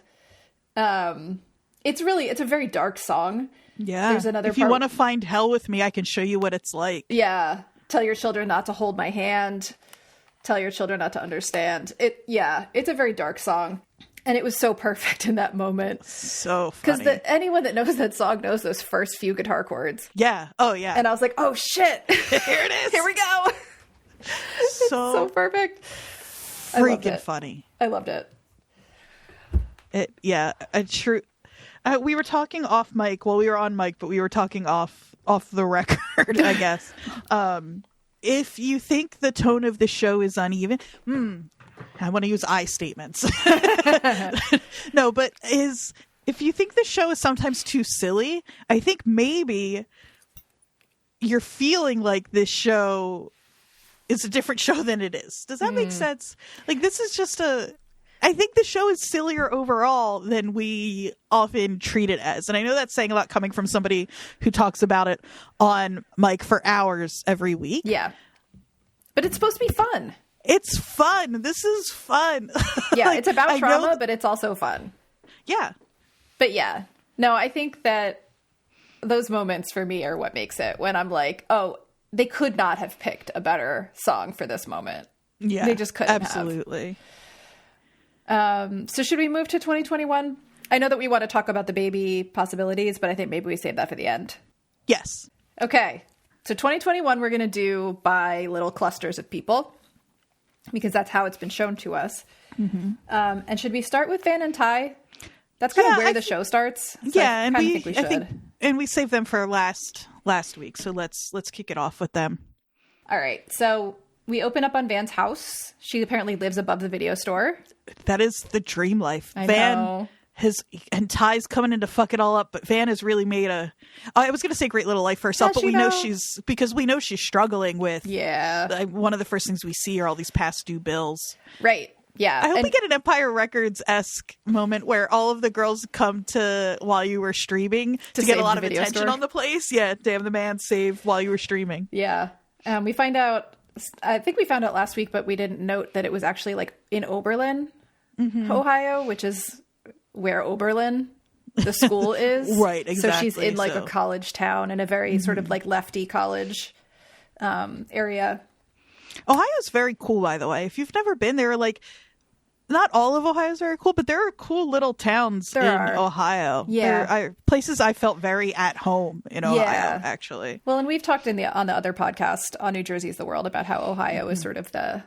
It's a very dark song. Yeah. There's another. If you want to find hell with me, I can show you what it's like. Yeah. Tell your children not to hold my hand. Tell your children not to understand. It's a very dark song. And it was so perfect in that moment. So funny. Because anyone that knows that song knows those first few guitar chords. Yeah. Oh, yeah. And I was like, oh, shit. Here it is. Here we go. So perfect. Freaking funny. I loved it. We were talking off mic. Well, we were on mic, but we were talking off the record, I guess. If you think the tone of the show is uneven, I want to use I statements. No, but if you think the show is sometimes too silly, I think maybe you're feeling like this show is a different show than it is. Does that make sense? Like, this is just I think the show is sillier overall than we often treat it as. And I know that's saying a lot coming from somebody who talks about it on mic for hours every week. Yeah. But it's supposed to be fun. It's fun. This is fun. Yeah, Like, it's about trauma, but it's also fun. Yeah. But yeah. No, I think that those moments for me are what makes it, when I'm like, oh, they could not have picked a better song for this moment. Yeah. They just couldn't absolutely. So should we move to 2021? I know that we want to talk about the baby possibilities, but I think maybe we save that for the end. Yes. Okay. So 2021, we're going to do by little clusters of people, because that's how it's been shown to us. Mm-hmm. And should we start with Van and Ty? That's kind of where the show starts. So yeah, I think we should. And we saved them for last week, so let's kick it off with them. All right. So we open up on Van's house. She apparently lives above the video store. That is the dream life. I Van know. and Ty's coming in to fuck it all up, but Van has really made I was going to say great little life for herself, but we know she's struggling with. Yeah. One of the first things we see are all these past due bills. Right. Yeah. I hope we get an Empire Records-esque moment where all of the girls come to while you were streaming to get a lot of attention on the place. Yeah. Damn the man, save while you were streaming. Yeah. We find out, I think we found out last week, but we didn't note that it was actually like in Oberlin, Ohio, which is where Oberlin, the school, is. Right, exactly. So she's in like a college town, in a very sort of like lefty college area. Ohio's very cool, by the way. If you've never been there, like, not all of Ohio's very cool, but there are cool little towns in Ohio. Yeah. There are places I felt very at home in Ohio, actually. Well, and we've talked on the other podcast on New Jersey's the World about how Ohio is sort of the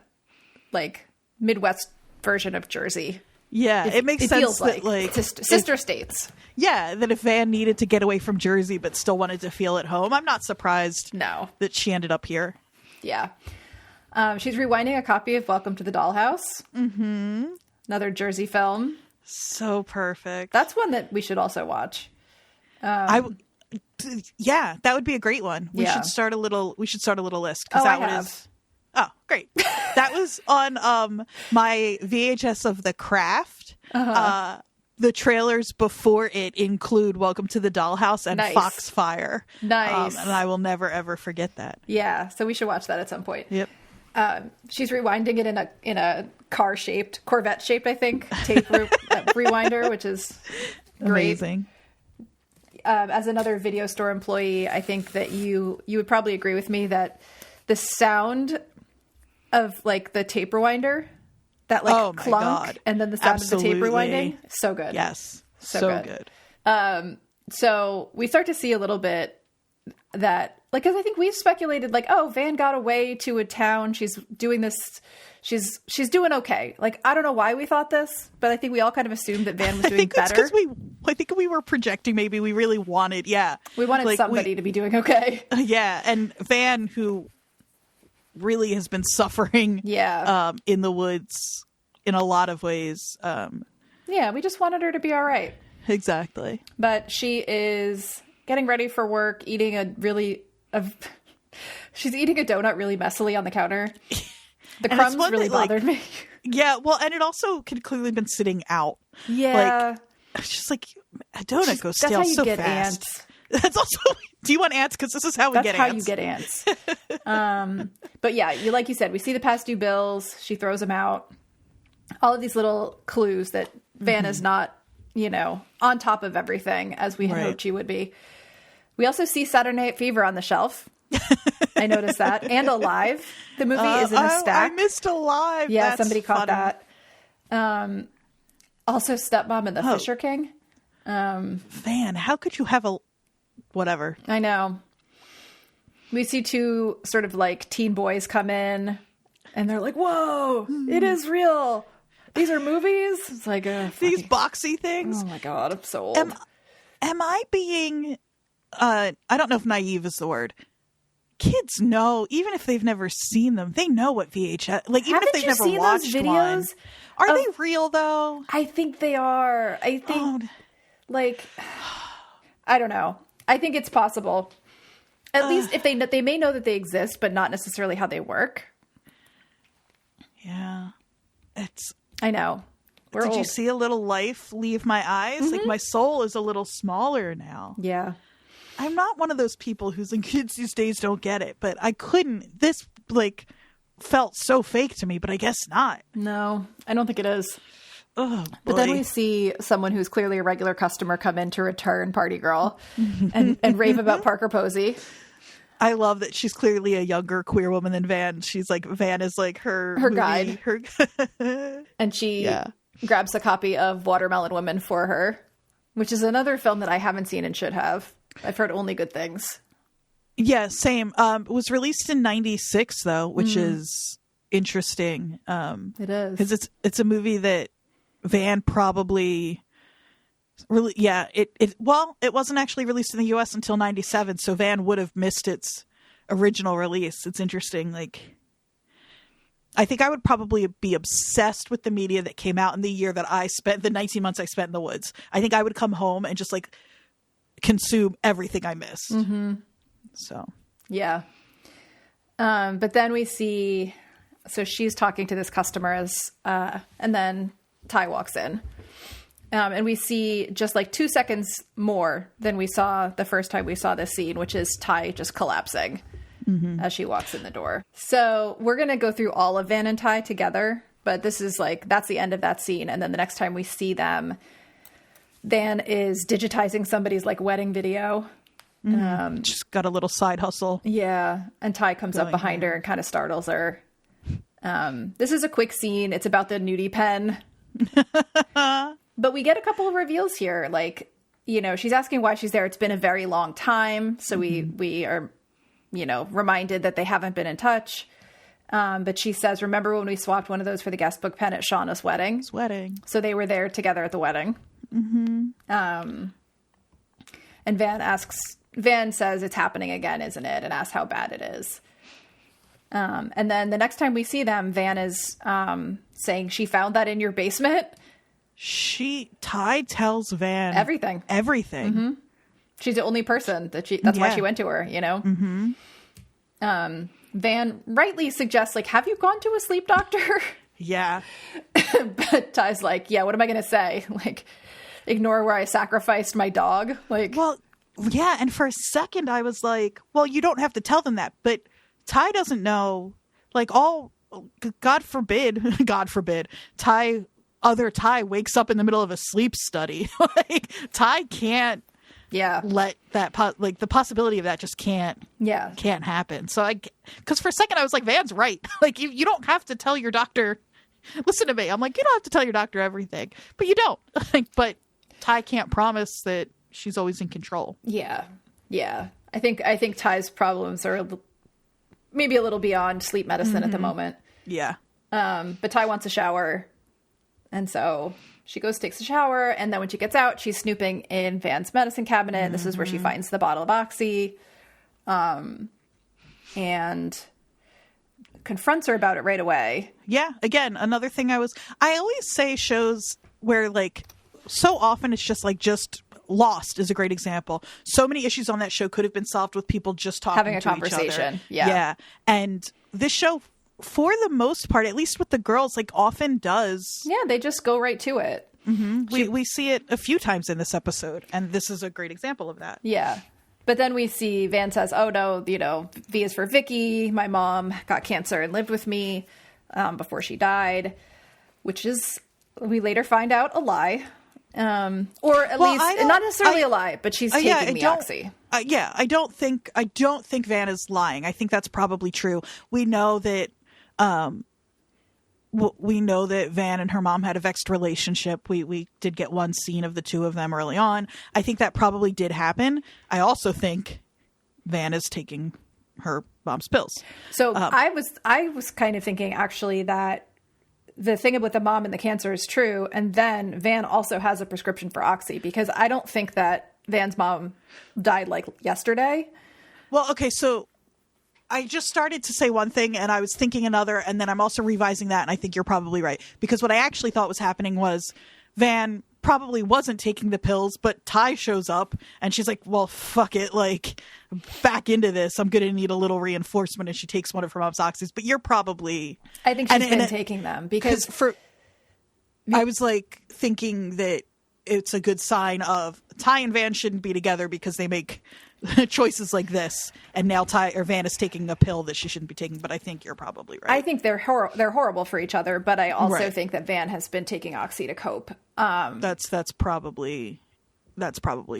like Midwest version of Jersey. Yeah, it makes sense feels that like sister states. Yeah, that if Van needed to get away from Jersey but still wanted to feel at home, I'm not surprised that she ended up here. Yeah. She's rewinding a copy of Welcome to the Dollhouse. Mm-hmm. Another Jersey film. So perfect. That's one that we should also watch. Yeah, that would be a great one. We should start a little list, because that one is. Oh, great. That was on my VHS of The Craft. The trailers before it include Welcome to the Dollhouse and Foxfire. Nice. And I will never, ever forget that. Yeah, so we should watch that at some point. Yep. She's rewinding it in a Corvette shaped, I think, tape rewinder, which is great. Amazing. As another video store employee, I think that you would probably agree with me that the sound of like the tape rewinder, that like clunk, and then the sound of the tape rewinding, so good. Yes, so good. So we start to see a little bit that, like, because I think we've speculated, like, oh, Van got away to a town. She's doing this. She's doing okay. Like, I don't know why we thought this, but I think we all kind of assumed that Van was doing better. I think we were projecting. Maybe we really wanted. Yeah, we wanted like, somebody to be doing okay. Yeah, and Van, who really has been suffering. In the woods in a lot of ways. Yeah, we just wanted her to be all right. Exactly. But she is getting ready for work, eating she's eating a donut really messily on the counter. The crumbs really bothered me. Yeah, well, and it also could clearly been sitting out. Yeah. Like, it's just like, a donut goes stale so fast. Ants. That's also, do you want ants? Because this is how we get ants. That's how you get ants. But yeah, like you said, we see the past due bills. She throws them out. All of these little clues that Van is not, on top of everything as we had hoped she would be. We also see Saturday Night Fever on the shelf. I noticed that. And Alive. The movie is in a stack. I missed Alive. Yeah, That's somebody caught funny. that. Also Stepmom and the Fisher King. Van, how could you have whatever? I know. We see two sort of like teen boys come in And they're like, whoa, it is real. These are movies? It's like these boxy things. Oh my God, I'm so old. Am I being, I don't know if naive is the word. Kids know, even if they've never seen them, they know what VHS, like even if they've never watched those videos one. Are they real though? I think they are. I think I don't know. I think it's possible. At least if they may know that they exist, but not necessarily how they work. Yeah. I know. Did you see a little life leave my eyes? Mm-hmm. Like my soul is a little smaller now. Yeah. I'm not one of those people who's like, kids these days don't get it, but I couldn't. This like felt so fake to me, but I guess not. No, I don't think it is. Oh, boy. But then we see someone who's clearly a regular customer come in to return Party Girl and rave about Parker Posey. I love that she's clearly a younger queer woman than Van. She's like, Van is like her guide. And she grabs a copy of Watermelon Woman for her, which is another film that I haven't seen and should have. I've heard only good things. Yeah, same. It was released in 96 though, which is interesting. It is. Because it's a movie that Van probably really, it wasn't actually released in the US until 97, so Van would have missed its original release. It's interesting. Like, I think I would probably be obsessed with the media that came out in the year that I spent, the 19 months I spent in the woods. I think I would come home and just like consume everything I missed. Mm-hmm. So yeah. But then we see, so she's talking to this customer and then Ty walks in. And we see just like 2 seconds more than we saw the first time we saw this scene, which is Ty just collapsing as she walks in the door. So we're going to go through all of Van and Ty together, but this is like, that's the end of that scene. And then the next time we see them, Van is digitizing somebody's like wedding video. Just got a little side hustle. Yeah. And Ty comes up behind her and kind of startles her. This is a quick scene. It's about the nudie pen. But we get a couple of reveals here. Like, you know, she's asking why she's there. It's been a very long time. So we are, you know, reminded that they haven't been in touch. But she says, remember when we swapped one of those for the guest book pen at Shauna's wedding? So they were there together at the wedding. And Van says it's happening again, isn't it? And asks how bad it is. And then the next time we see them, Van is saying she found that in your basement. Ty tells Van everything. Mm-hmm. She's the only person that's why she went to her, you know? Van rightly suggests, like, have you gone to a sleep doctor? Yeah. But Ty's like, yeah, what am I going to say? Like, ignore where I sacrificed my dog? Like, well, yeah. And for a second I was like, well, you don't have to tell them that, but Ty doesn't know, like, God forbid, other Ty wakes up in the middle of a sleep study. Like, Ty can't let that, the possibility of that just can't happen. So because for a second I was like, Van's right. Like, you don't have to tell your doctor, listen to me. I'm like, you don't have to tell your doctor everything, but you don't. But Ty can't promise that she's always in control. Yeah. Yeah. I think Ty's problems are maybe a little beyond sleep medicine at the moment. Yeah. But Ty wants a shower. And so she goes, takes a shower. And then when she gets out, she's snooping in Van's medicine cabinet. And this is where she finds the bottle of Oxy. And confronts her about it right away. Yeah. Again, another thing I always say shows where, like, so often it's just Lost is a great example. So many issues on that show could have been solved with people just talking having a to conversation. Each other. Yeah. And this show, for the most part, at least with the girls, like, often does. Yeah, they just go right to it. We see it a few times in this episode, and this is a great example of that. Yeah. But then we see Van says, oh, no, you know, V is for Vicky. My mom got cancer and lived with me before she died, which is, we later find out, a lie. Or at least not necessarily a lie, but she's taking the Oxy. I don't think Van is lying. I think that's probably true. We know that Van and her mom had a vexed relationship. We did get one scene of the two of them early on. I think that probably did happen. I also think Van is taking her mom's pills. So I was kind of thinking actually that the thing with the mom and the cancer is true. And then Van also has a prescription for Oxy, because I don't think that Van's mom died like yesterday. Well, okay, so I just started to say one thing and I was thinking another, and then I'm also revising that, and I think you're probably right. Because what I actually thought was happening was Van probably wasn't taking the pills, but Ty shows up and she's like, well, fuck it, like, back into this. I'm going to need a little reinforcement, and she takes one of her mom's Oxys. But you're probably... I think she's been taking them because... I was like thinking that it's a good sign of Ty and Van shouldn't be together because they make choices like this, and now Van is taking a pill that she shouldn't be taking. But I think you're probably right. I think they're horrible for each other, but I also think that Van has been taking Oxy to cope. That's probably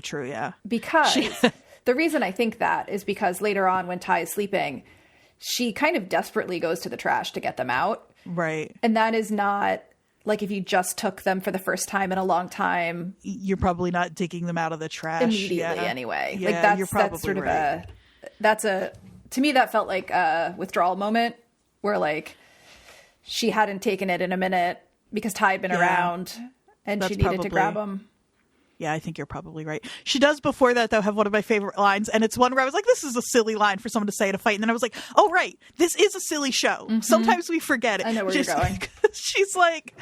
true. Yeah, because the reason I think that is because later on when Ty is sleeping, she kind of desperately goes to the trash to get them out. Right, and that is not. Like, if you just took them for the first time in a long time, you're probably not digging them out of the trash immediately anyway. Yeah, like that's sort right. of to me that felt like a withdrawal moment where like she hadn't taken it in a minute because Ty had been around and she needed to grab them. Yeah, I think you're probably right. She does before that, though, have one of my favorite lines. And it's one where I was like, this is a silly line for someone to say at a fight. And then I was like, oh, right. This is a silly show. Mm-hmm. Sometimes we forget it. I know where you're going. She's like,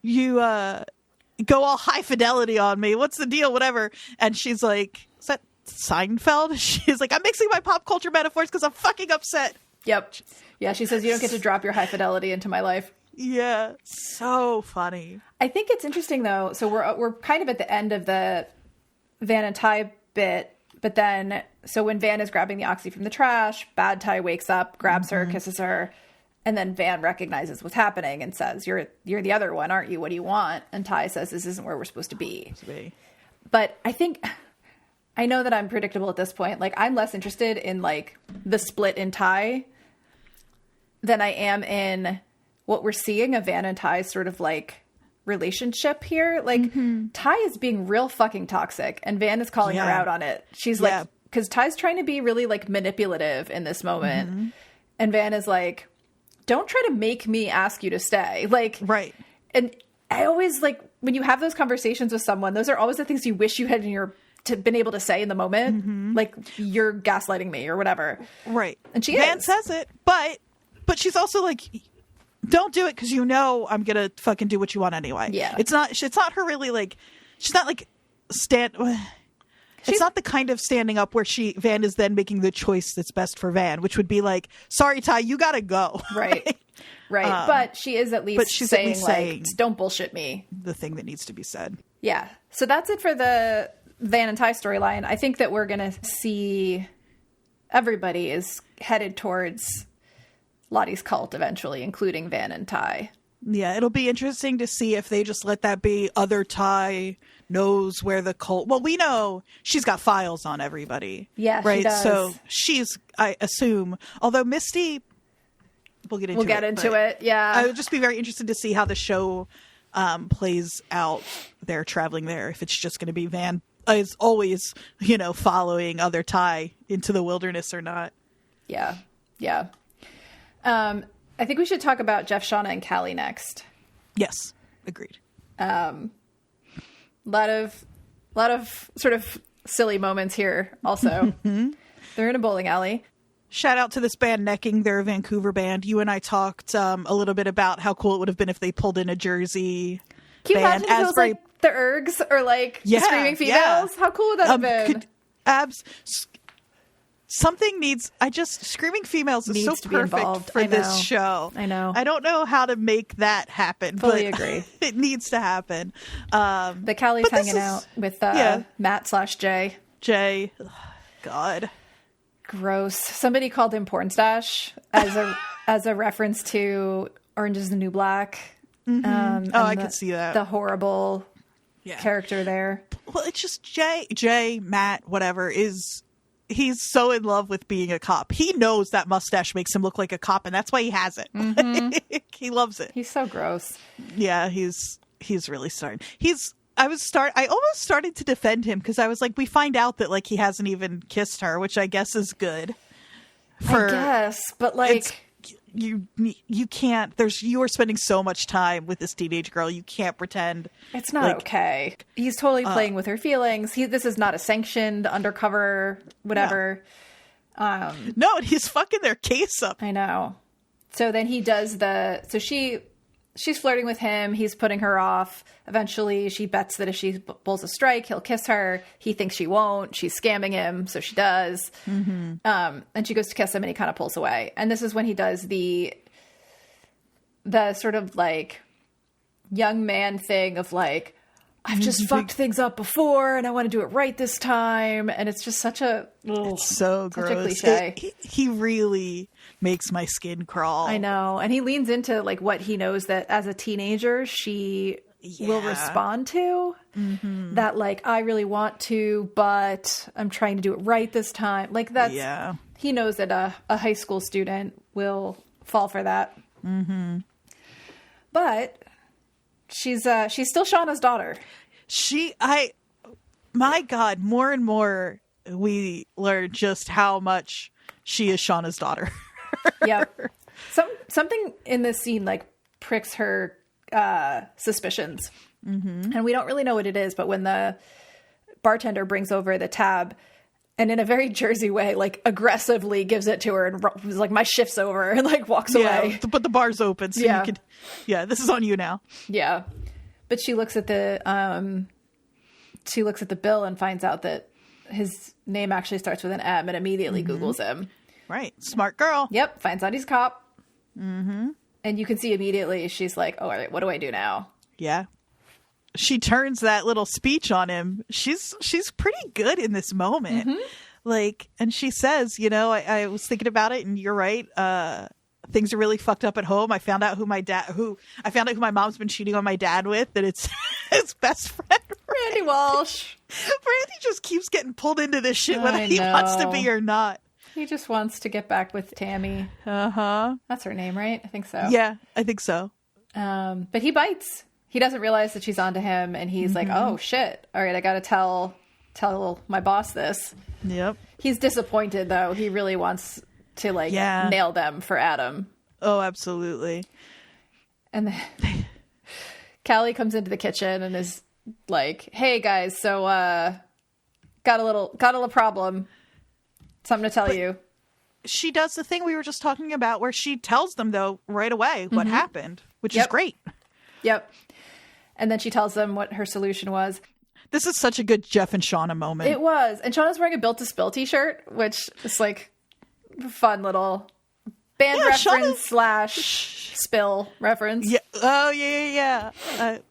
you go all high fidelity on me. What's the deal? Whatever. And she's like, is that Seinfeld? She's like, I'm mixing my pop culture metaphors because I'm fucking upset. Yep. Yeah, she says, you don't get to drop your high fidelity into my life. Yeah, so funny. I think it's interesting though. So we're kind of at the end of the Van and Ty bit, but then so when Van is grabbing the Oxy from the trash, bad Ty wakes up, grabs her, kisses her, and then Van recognizes what's happening and says, "You're the other one, aren't you? What do you want?" And Ty says, "This isn't where we're supposed to be." But I know that I'm predictable at this point. Like, I'm less interested in like the split in Ty than I am in what we're seeing of Van and Ty's sort of like relationship here. Like Ty is being real fucking toxic and Van is calling her out on it. She's like, because Ty's trying to be really like manipulative in this moment. And Van is like, don't try to make me ask you to stay. Like, right. And I always like when you have those conversations with someone, those are always the things you wish you had been able to say in the moment. Like, you're gaslighting me or whatever. Right. And Van says it, but she's also like, don't do it because I'm gonna fucking do what you want anyway. Yeah, it's not her really like. She's not like it's not the kind of standing up where Van is then making the choice that's best for Van, which would be like, sorry Ty, you gotta go. Right. But she is at least saying don't bullshit me. The thing that needs to be said. Yeah. So that's it for the Van and Ty storyline. I think that we're gonna see everybody is headed towards Lottie's cult eventually, including Van and Ty. Yeah, it'll be interesting to see if they just let that be. Other Ty knows where the cult... Well, we know she's got files on everybody. Yeah, right? She does. So she's, I assume... Although Misty... We'll get into it. Yeah. I would just be very interested to see how the show plays out. They're traveling there. If it's just going to be Van, as always, following other Ty into the wilderness or not. Yeah. I think we should talk about Jeff, Shauna, and Callie next. Yes, agreed. Lot of sort of silly moments here. Also, they're in a bowling alley. Shout out to this band Necking. They're a Vancouver band. You and I talked a little bit about how cool it would have been if they pulled in a Jersey Can you band. imagine if it was like the Ergs or like Screaming Females? How cool would that have been? Screaming Females is needs so perfect for this show. I know. I don't know how to make that happen. Fully but agree. It needs to happen. The Callie's hanging out with Matt/Jay. Jay. Ugh, God. Gross. Somebody called him Porn Stash as a reference to Orange is the New Black. I could see that. The horrible character there. Well, it's just Jay, Matt, whatever, he's so in love with being a cop. He knows that mustache makes him look like a cop, and that's why he has it. He loves it. He's so gross. Yeah, he's really starting. I almost started to defend him because I was like, we find out that like he hasn't even kissed her, which I guess is good. For I guess, but like you can't. You are spending so much time with this teenage girl. You can't pretend it's not okay. He's totally playing with her feelings. This is not a sanctioned undercover whatever. No, and he's fucking their case up. I know. So then he does she's flirting with him. He's putting her off. Eventually, she bets that if she pulls a strike, he'll kiss her. He thinks she won't. She's scamming him, so she does. Mm-hmm. And she goes to kiss him, and he kind of pulls away. And this is when he does the sort of like young man thing of like, I've just fucked things up before, and I want to do it right this time. And it's just such a so gross. Such a cliche. He really makes my skin crawl. I know. And he leans into like what he knows that as a teenager she will respond to. Mm-hmm. That like, I really want to, but I'm trying to do it right this time. Like that's he knows that a high school student will fall for that. Mm-hmm. But she's still Shauna's daughter. My God, more and more we learn just how much she is Shauna's daughter. Yep. Something in this scene like pricks her suspicions. Mm-hmm. And we don't really know what it is, but when the bartender brings over the tab and in a very Jersey way, like aggressively gives it to her and was like, my shift's over, and like walks away. But the bar's open, so you could, this is on you now. Yeah. But she looks at the bill and finds out that his name actually starts with an M and immediately Googles him. Right. Smart girl. Yep. Finds out he's a cop. Mm-hmm. And you can see immediately she's like, oh, all right, what do I do now? Yeah. She turns that little speech on him. She's pretty good in this moment. Mm-hmm. Like, and she says, I was thinking about it and you're right. Things are really fucked up at home. I found out who my mom's been cheating on my dad with, that it's his best friend, Randy Walsh. Randy just keeps getting pulled into this shit, whether he wants to be or not. He just wants to get back with Tammy. Uh-huh. That's her name, right? I think so. Yeah, I think so. But he bites. He doesn't realize that she's onto him, and he's like, oh, shit. All right, I got to tell my boss this. Yep. He's disappointed, though. He really wants to, nail them for Adam. Oh, absolutely. And then Callie comes into the kitchen and is like, hey, guys, so got a little problem. Something to tell you. She does the thing we were just talking about where she tells them, though, right away what happened, which is great. Yep. And then she tells them what her solution was. This is such a good Jeff and Shauna moment. It was. And Shauna's wearing a Built to Spill t-shirt, which is like a fun little band reference / spill reference. Yeah. Oh, yeah.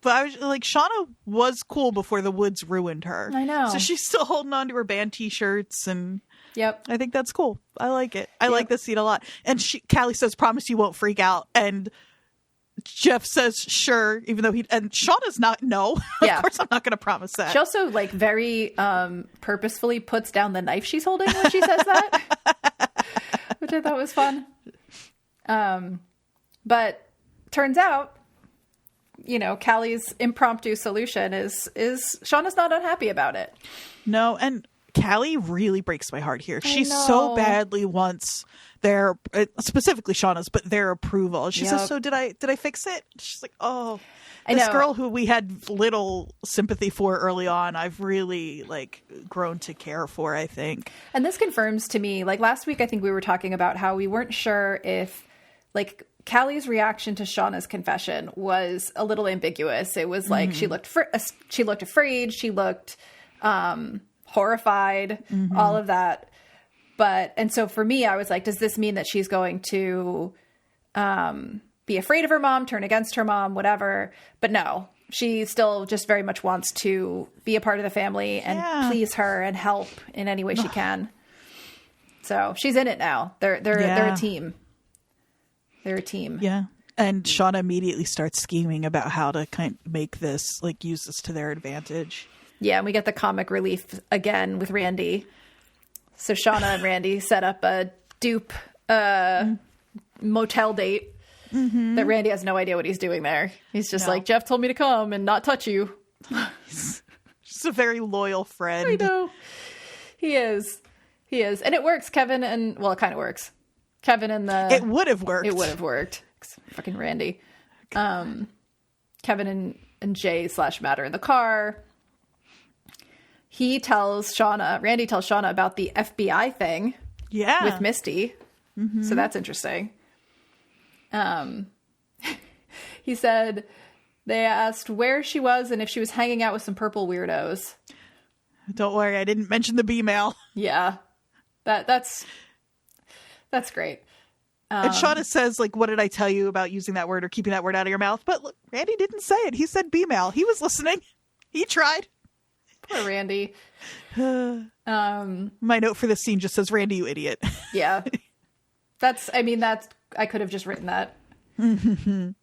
But I was like, Shauna was cool before the woods ruined her. I know. So she's still holding on to her band t-shirts, and I think that's cool. I like it. I like this scene a lot. And Callie says, promise you won't freak out. And Jeff says, sure, even though and Shauna's not, no. Of course I'm not going to promise that. She also very purposefully puts down the knife she's holding when she says that, which I thought was fun. But turns out, Callie's impromptu solution is Shauna's not unhappy about it. No, and Callie really breaks my heart here. She so badly wants their, specifically Shauna's, but their approval. She says, so did I fix it? She's like, oh, this girl who we had little sympathy for early on, I've really grown to care for, I think. And this confirms to me, last week, I think we were talking about how we weren't sure if Callie's reaction to Shauna's confession was a little ambiguous. It was she looked afraid. She looked, horrified, all of that. And so for me, I was like, does this mean that she's going to be afraid of her mom, turn against her mom, whatever? But no, she still just very much wants to be a part of the family and please her and help in any way she can. So she's in it now. They're a team. They're a team. Yeah. And Shauna immediately starts scheming about how to make this, use this to their advantage. Yeah, and we get the comic relief again with Randy. So Shauna and Randy set up a dupe motel date that Randy has no idea what he's doing there. He's just like, Jeff told me to come and not touch you. Just a very loyal friend. I know. He is. And it works, Kevin, it kind of works. Kevin and the... It would have worked. It would have worked. Fucking Randy. Kevin and Jay / Matt are in the car. Randy tells Shauna about the FBI thing. Yeah. With Misty. Mm-hmm. So that's interesting. He said they asked where she was and if she was hanging out with some purple weirdos. Don't worry, I didn't mention the B-mail. Yeah. That's great. And Shauna says, like, what did I tell you about using that word or keeping that word out of your mouth? But look, Randy didn't say it. He said B-mail. He was listening. He tried. Poor Randy. My note for this scene just says, Randy, you idiot. Yeah. I could have just written that. So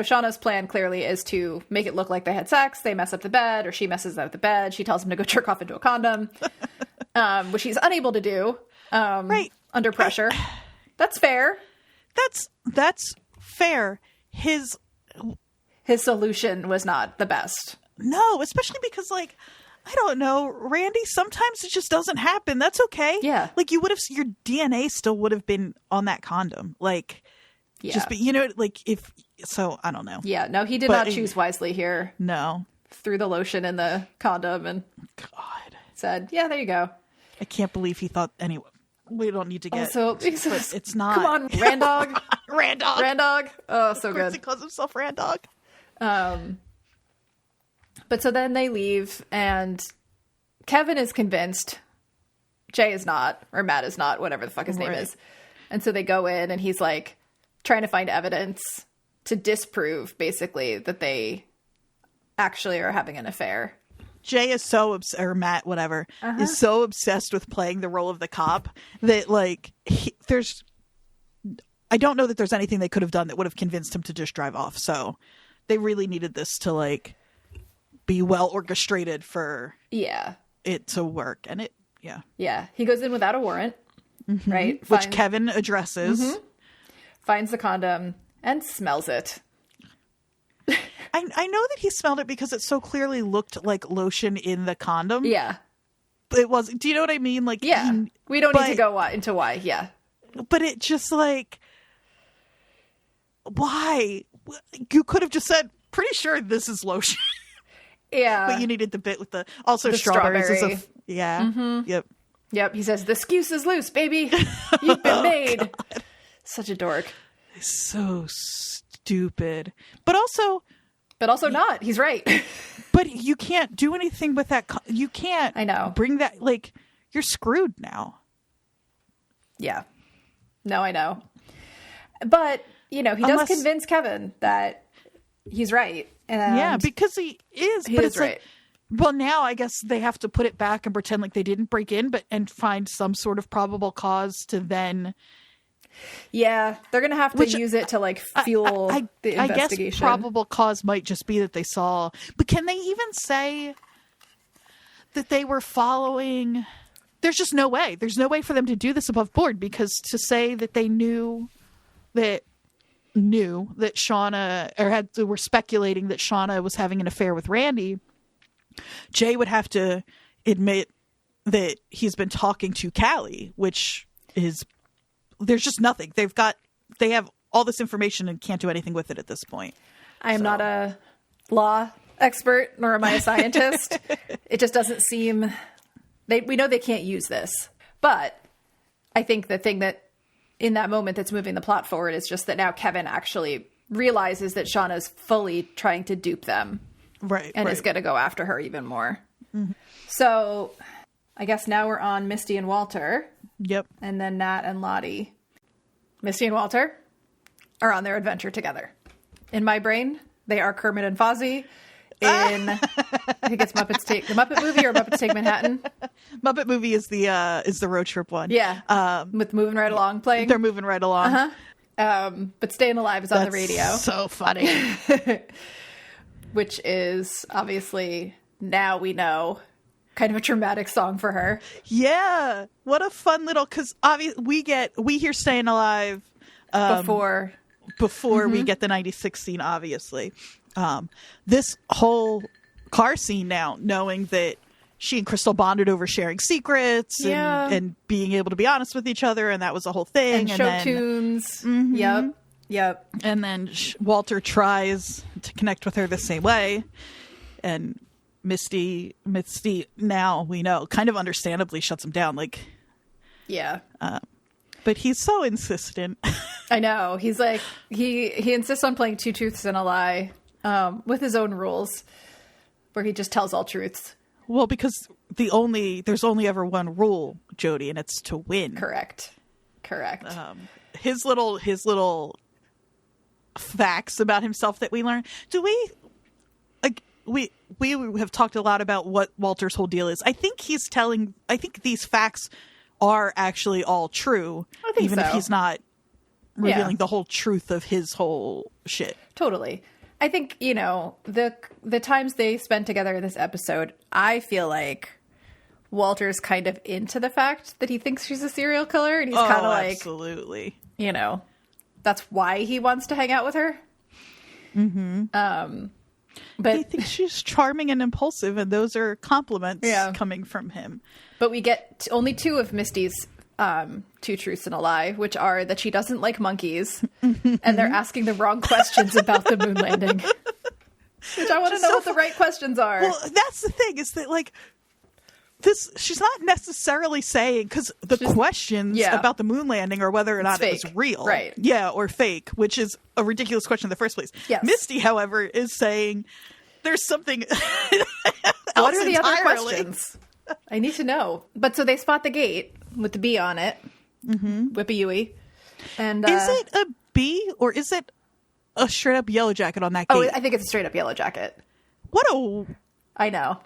Shauna's plan clearly is to make it look like they had sex. They mess up the bed, or she messes up the bed. She tells him to go jerk off into a condom, which he's unable to do. Right. Under pressure. That's fair. That's fair. His solution was not the best. No, especially because, like, I don't know, Randy, sometimes it just doesn't happen. That's okay. Yeah. Like, your DNA still would have been on that condom. Like, yeah. Just, like, I don't know. Yeah, no, he did not choose wisely here. No. Threw the lotion in the condom and said, yeah, there you go. I can't believe he thought, anyway, we don't need to get, also, but it's not. Come on, Randog. Randog. Oh, so good. He calls himself Randog. But so then they leave, and Kevin is convinced. Jay is not, or Matt is not, whatever the fuck his name is. And so they go in, and he's like trying to find evidence to disprove, basically, that they actually are having an affair. Jay is so or Matt, whatever, is so obsessed with playing the role of the cop that, like, I don't know that there's anything they could have done that would have convinced him to just drive off. So they really needed this to, like, be well orchestrated for it to work. And it, Yeah. He goes in without a warrant, right? Which Kevin addresses. Finds the condom and smells it. I know that he smelled it because it so clearly looked like lotion in the condom. Yeah. It was. Do you know what I mean? Like, yeah. We don't need to go into why. Yeah. But it just, like, why? You could have just said, pretty sure this is lotion. Yeah. But you needed the bit with the strawberries. Yep. Yep. He says, the excuse is loose, baby. You've been made. God. Such a dork. So stupid. But also not. He's right. But you can't do anything with that. You can't. I know. Bring that. Like, you're screwed now. Yeah. No, I know. But, he does convince Kevin that he's right. And yeah, because he is. He but is it's right. Like, well, now I guess they have to put it back and pretend like they didn't break in, and find some sort of probable cause to then. Yeah, they're going to have to use it to, like, fuel the investigation. I guess probable cause might just be that they saw. But can they even say that they were following? There's just no way. There's no way for them to do this above board, because to say that they knew that Shauna, or were speculating that Shauna was having an affair with Randy, Jay would have to admit that he's been talking to Callie, which is, there's just nothing. They have all this information and can't do anything with it at this point. I am not a law expert, nor am I a scientist. It just doesn't seem, we know they can't use this, but I think the thing that in that moment that's moving the plot forward is just that now Kevin actually realizes that Shauna's fully trying to dupe them. Right. And is going to go after her even more. Mm-hmm. So I guess now we're on Misty and Walter. Yep. And then Nat and Lottie. Misty and Walter are on their adventure together. In my brain, they are Kermit and Fozzie in, I think it's the Muppet Movie or Muppets Take Manhattan. Muppet Movie is the road trip one. Yeah. With Moving Right Along playing. They're moving right along. But Staying Alive is on the radio. So funny. Which is obviously, now we know, kind of a traumatic song for her. Yeah. What a fun little, because obviously we hear Staying Alive before we get the 96 scene, obviously. This whole car scene now, knowing that she and Crystal bonded over sharing secrets and being able to be honest with each other, and that was the whole thing. And show tunes. Mm-hmm. Yep. And then Walter tries to connect with her the same way, and Misty, now we know, kind of understandably shuts him down. Like, yeah. But he's so insistent. I know. He's like, he insists on playing two truths and a lie, with his own rules, where he just tells all truths. Well, because there's only ever one rule, Jody, and it's to win. Correct. His little facts about himself that we learn. Do we, like, we have talked a lot about what Walter's whole deal is. I think these facts are actually all true, even if he's not revealing the whole truth of his whole shit. Totally. I think, the times they spent together in this episode, I feel like Walter's kind of into the fact that he thinks she's a serial killer, and he's kind of like, absolutely. That's why he wants to hang out with her. Mm-hmm. But he thinks she's charming and impulsive, and those are compliments coming from him. But we get only two of Misty's two truths and a lie, which are that she doesn't like monkeys, and they're asking the wrong questions about the moon landing. Which I want to know what the right questions are. Well, that's the thing, is that, like, she's not necessarily saying, because the questions about the moon landing are whether or not it was real. Right. Yeah, or fake, which is a ridiculous question in the first place. Yes. Misty, however, is saying there's something What are the other questions? I need to know. But so they spot the gate with the bee on it. Mm-hmm. Whippy-Yui. And is it a bee, or is it a straight up Yellowjacket on that gate? Oh, I think it's a straight up Yellowjacket. I know.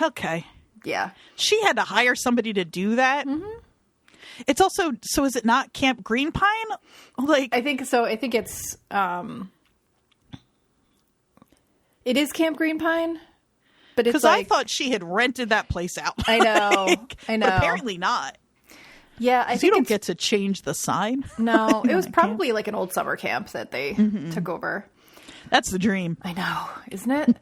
Okay. Yeah. She had to hire somebody to do that. Mm-hmm. It's also, so is it not Camp Green Pine? Like, I think so. I think it's it is Camp Green Pine, but it's, because I thought she had rented that place out. I know. I know. But apparently not. Yeah, I think you don't get to change the sign. No, it was probably like an old summer camp that they took over. That's the dream. I know, isn't it?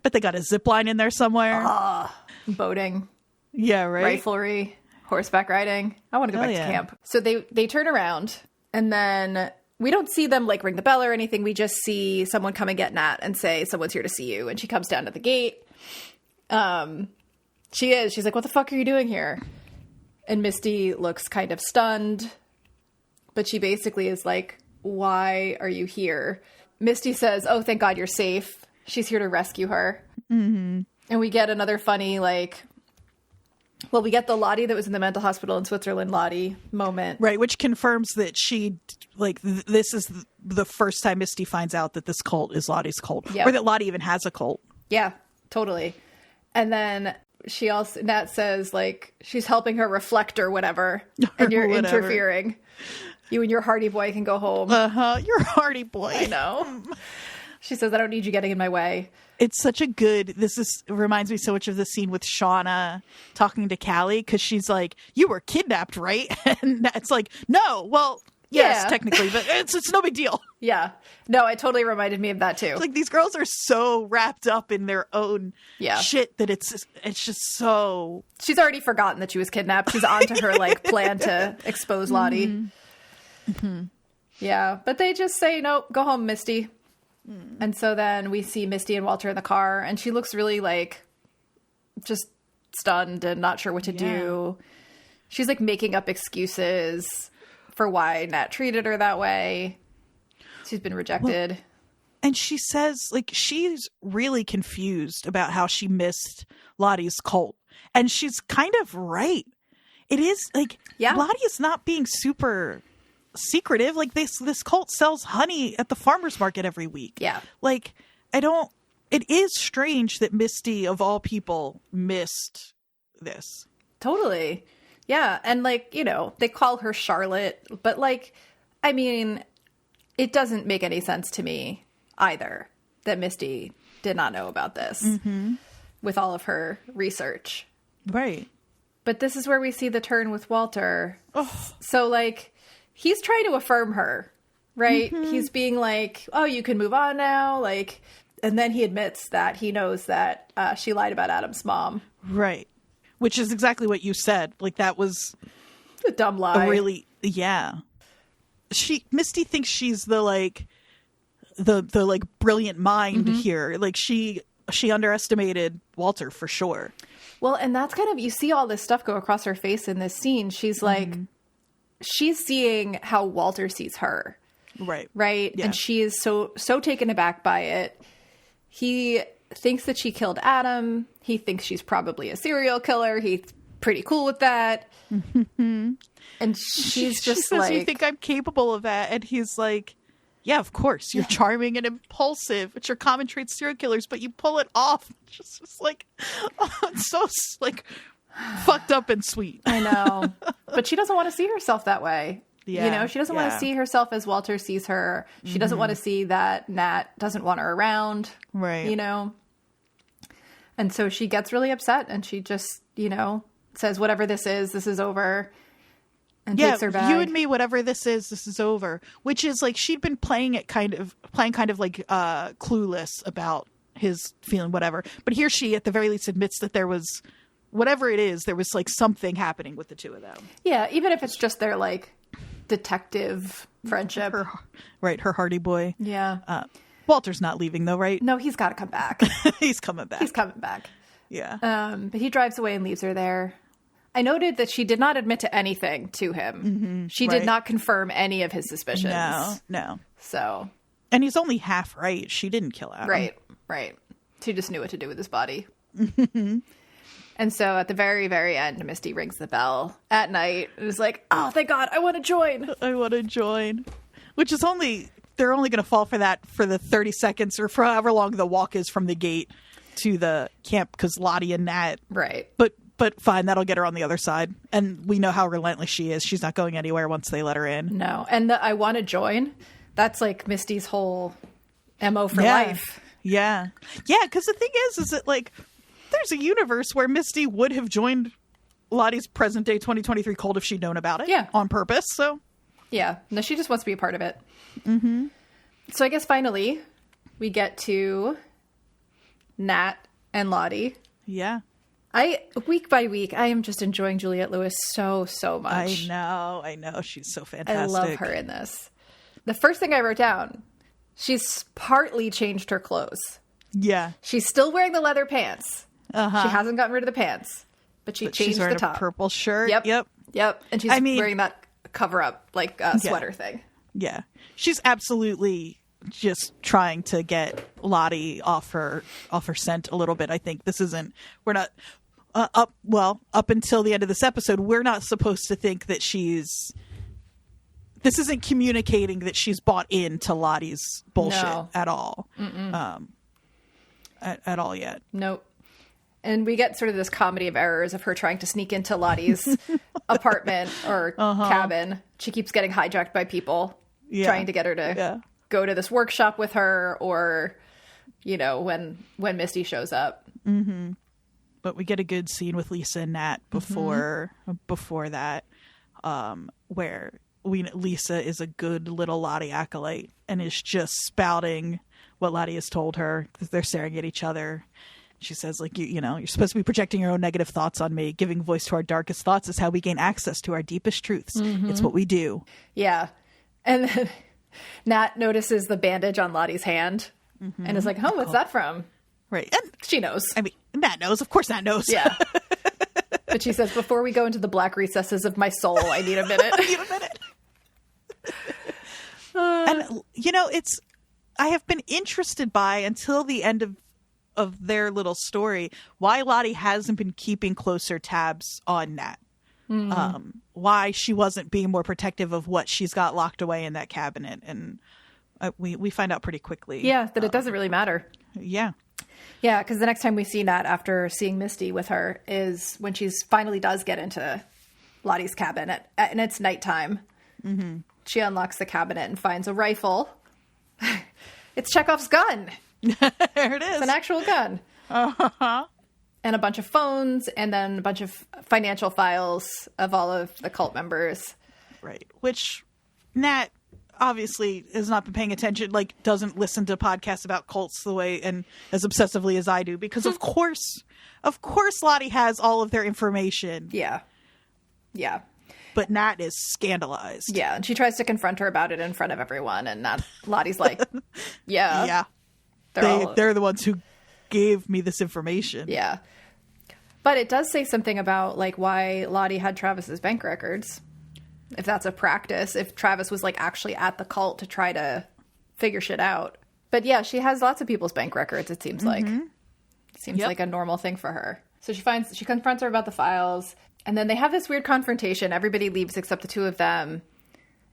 But they got a zip line in there somewhere. Boating. Yeah, right. Riflery, horseback riding. I want to go back to camp. So they turn around, and then we don't see them like ring the bell or anything. We just see someone come and get Nat and say, someone's here to see you. And she comes down to the gate. She's like, what the fuck are you doing here? And Misty looks kind of stunned, but she basically is like, why are you here? Misty says, oh, thank God you're safe. She's here to rescue her. Mm-hmm. And we get another funny, we get the Lottie that was in the mental hospital in Switzerland Lottie moment. Right, which confirms that she, this is the first time Misty finds out that this cult is Lottie's cult. Yep. Or that Lottie even has a cult. Yeah, totally. And then Nat says, she's helping her reflect or whatever, and you're interfering. You and your Hardy Boy can go home. Your Hardy Boy. I know. She says, I don't need you getting in my way. It's such a good, reminds me so much of the scene with Shauna talking to Callie, because she's like, you were kidnapped, right? And it's like, no, well, yes, technically, but it's no big deal. Yeah. No, it totally reminded me of that too. These girls are so wrapped up in their own shit that it's just so... She's already forgotten that she was kidnapped. She's on to her plan to expose Lottie. Mm-hmm. Yeah, but they just say, nope, go home, Misty. And so then we see Misty and Walter in the car, and she looks really just stunned and not sure what to do. She's making up excuses for why Nat treated her that way. She's been rejected. Well, and she says she's really confused about how she missed Lottie's cult. And she's kind of right. It is Lottie is not being super secretive. This cult sells honey at the farmer's market every week. Yeah. It is strange that Misty of all people missed this. Totally. Yeah. And they call her Charlotte, but it doesn't make any sense to me either that Misty did not know about this with all of her research. Right. But this is where we see the turn with Walter. Oh. So he's trying to affirm her, right? Mm-hmm. He's being like, oh, you can move on now. And then he admits that he knows that she lied about Adam's mom. Right. Which is exactly what you said. Like, that was a dumb lie. Yeah. Misty thinks she's the brilliant mind here. Like, she underestimated Walter for sure. Well, and that's kind of, you see all this stuff go across her face in this scene. She's like, she's seeing how Walter sees her. Right. Right. Yeah. And she is so taken aback by it. He thinks that she killed Adam. He thinks she's probably a serial killer. He's pretty cool with that. And she's just says, like, you think I'm capable of that? And he's like, yeah, of course. You're charming and impulsive, which are common traits of serial killers, but you pull it off. Just like, oh, it's so like fucked up and sweet. I know. But she doesn't want to see herself that way. Yeah, you know, she doesn't want to see herself as Walter sees her. She doesn't want to see that Nat doesn't want her around. Right. You know? And so she gets really upset and she just, you know, says, whatever this is over. And takes her bag. You and me, whatever this is over. Which is like, she'd been playing kind of like clueless about his feeling, whatever. But here she, at the very least, admits that there was, whatever it is, there was like something happening with the two of them. Yeah, even if it's just their like detective friendship. Her Hardy boy. Yeah. Walter's not leaving though, right? No, he's got to come back. He's coming back. Yeah. But he drives away and leaves her there. I noted that she did not admit to anything to him. She did not confirm any of his suspicions. No. So. And he's only half right. She didn't kill Adam. Right. She just knew what to do with his body. And so at the very, very end, Misty rings the bell at night. It was like, oh, thank God, I want to join. Which is they're only going to fall for that for the 30 seconds or for however long the walk is from the gate to the camp, because Lottie and Nat. Right. But fine, that'll get her on the other side. And we know how relentless she is. She's not going anywhere once they let her in. No. And the I want to join, that's like Misty's whole MO for life. Yeah. Yeah, because the thing is that like, there's a universe where Misty would have joined Lottie's present day 2023 cult if she'd known about it. Yeah. On purpose. So. Yeah. No, she just wants to be a part of it. So I guess finally we get to Nat and Lottie. Yeah. Week by week, I am just enjoying Juliette Lewis so much. I know. She's so fantastic. I love her in this. The first thing I wrote down, she's partly changed her clothes. Yeah. She's still wearing the leather pants. She hasn't gotten rid of the pants, but changed she's wearing the top. A purple shirt. Yep. And she's wearing that cover up like sweater thing. Yeah. She's absolutely just trying to get Lottie off her scent a little bit. I think we're not up until the end of this episode, we're not supposed to think that this isn't communicating that she's bought into Lottie's bullshit at all. At all yet. Nope. And we get sort of this comedy of errors of her trying to sneak into Lottie's apartment or cabin. She keeps getting hijacked by people trying to get her to go to this workshop with her, or, you know, when Misty shows up. But we get a good scene with Lisa and Nat before that, where Lisa is a good little Lottie acolyte and is just spouting what Lottie has told her. They're staring at each other. She says, like, you know, you're supposed to be projecting your own negative thoughts on me. Giving voice to our darkest thoughts is how we gain access to our deepest truths. It's what we do. Yeah. And then Nat notices the bandage on Lottie's hand and is like, oh, what's that from? Right. And she knows. I mean, Nat knows. Of course Nat knows. Yeah. But she says, before we go into the black recesses of my soul, I need a minute. And, you know, I have been interested by, until the end of their little story, why Lottie hasn't been keeping closer tabs on Nat. Why she wasn't being more protective of what she's got locked away in that cabinet. And we find out pretty quickly. Yeah, that it doesn't really matter. Yeah. Yeah, because the next time we see Nat after seeing Misty with her is when she finally does get into Lottie's cabin, and it's nighttime. She unlocks the cabinet and finds a rifle. It's Chekhov's gun. There it is. It's an actual gun. And a bunch of phones, and then a bunch of financial files of all of the cult members. Right. Which Nat obviously has not been paying attention, like doesn't listen to podcasts about cults the way and as obsessively as I do, because of course Lottie has all of their information. Yeah. But Nat is scandalized. Yeah, and she tries to confront her about it in front of everyone, and Lottie's like, yeah. They're the ones who gave me this information. Yeah. But it does say something about, like, why Lottie had Travis's bank records. If that's a practice, if Travis was, like, actually at the cult to try to figure shit out. But yeah, she has lots of people's bank records, it seems like. It seems like a normal thing for her. So she confronts her about the files. And then they have this weird confrontation. Everybody leaves except the two of them.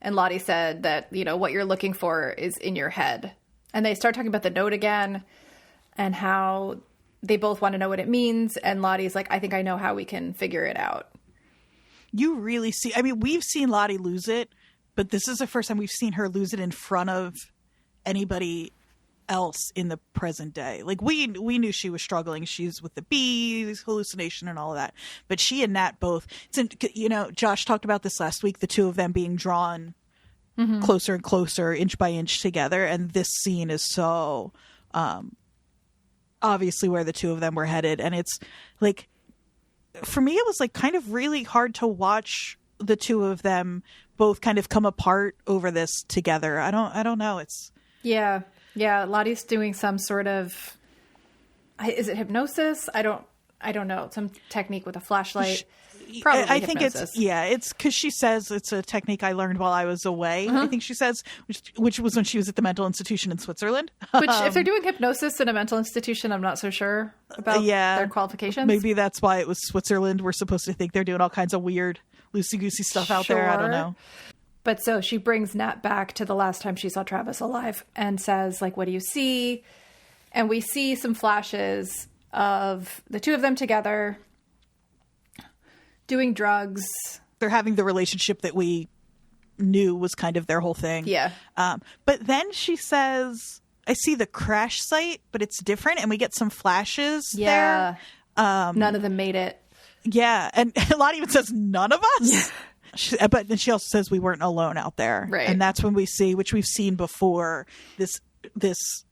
And Lottie said that, you know, what you're looking for is in your head. And they start talking about the note again and how they both want to know what it means. And Lottie's like, I think I know how we can figure it out. You really see, I mean, we've seen Lottie lose it, but this is the first time we've seen her lose it in front of anybody else in the present day. Like, we knew she was struggling. She's with the bees, hallucination and all of that. But she and Nat both, you know, Josh talked about this last week, the two of them being drawn closer and closer, inch by inch together. And this scene is so obviously where the two of them were headed. And it's like, for me, it was like kind of really hard to watch the two of them both kind of come apart over this together. I don't know. It's Yeah, Lottie's doing some sort of, is it hypnosis? I don't know. Some technique with a flashlight. Probably I think hypnosis. it's because she says it's a technique I learned while I was away. I think she says, which was when she was at the mental institution in Switzerland. Which, if they're doing hypnosis in a mental institution, I'm not so sure about their qualifications. Maybe that's why it was Switzerland. We're supposed to think they're doing all kinds of weird loosey-goosey stuff out there. I don't know. But so she brings Nat back to the last time she saw Travis alive and says, like, what do you see? And we see some flashes of the two of them together doing drugs. They're having the relationship that we knew was kind of their whole thing. Yeah. But then she says, I see the crash site, but it's different. And we get some flashes there. None of them made it. Yeah. And Lottie even says, none of us? Yeah. But then she also says we weren't alone out there. Right. And that's when we see, which we've seen before, this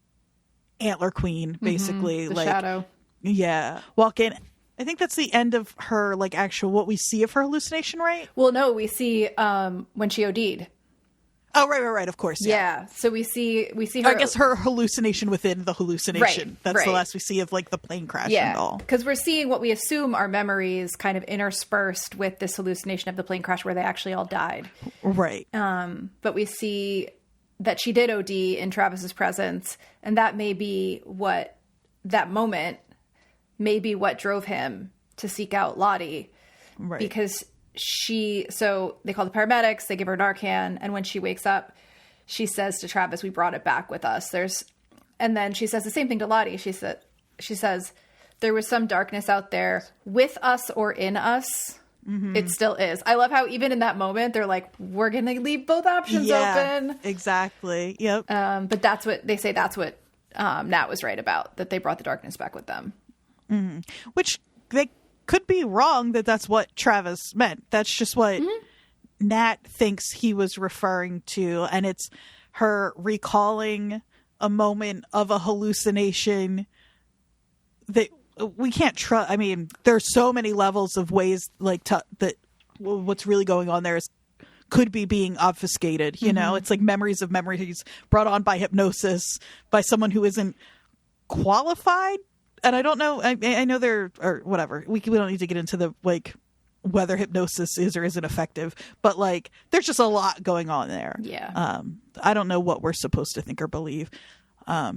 antler queen, basically. The shadow. Yeah. Walk in. I think that's the end of her, like, actual, what we see of her hallucination, right? Well, no, we see when she OD'd. Oh, right, of course. Yeah. So we see her. I guess her hallucination within the hallucination. Right, That's the last we see of, like, the plane crash and all. Because we're seeing what we assume are memories kind of interspersed with this hallucination of the plane crash where they actually all died. Right. But we see that she did OD in Travis's presence, and that may be what, that moment may be what drove him to seek out Lottie. Right. Because so they call the paramedics, they give her Narcan, and when she wakes up, she says to Travis, we brought it back with us. And then she says the same thing to Lottie. She says, there was some darkness out there with us or in us. It still is. I love how even in that moment, they're like, we're going to leave both options open. Exactly. Yep. But that's what they say. That's what Nat was right about, that they brought the darkness back with them. Which they could be wrong that that's what Travis meant. That's just what Nat thinks he was referring to. And it's her recalling a moment of a hallucination that we can't trust. I mean, there's so many levels of ways like that what's really going on there could be being obfuscated. You know, it's like memories of memories brought on by hypnosis by someone who isn't qualified. And I don't know. I know there or whatever. We don't need to get into the like whether hypnosis is or isn't effective, but like there's just a lot going on there. Yeah. I don't know what we're supposed to think or believe. But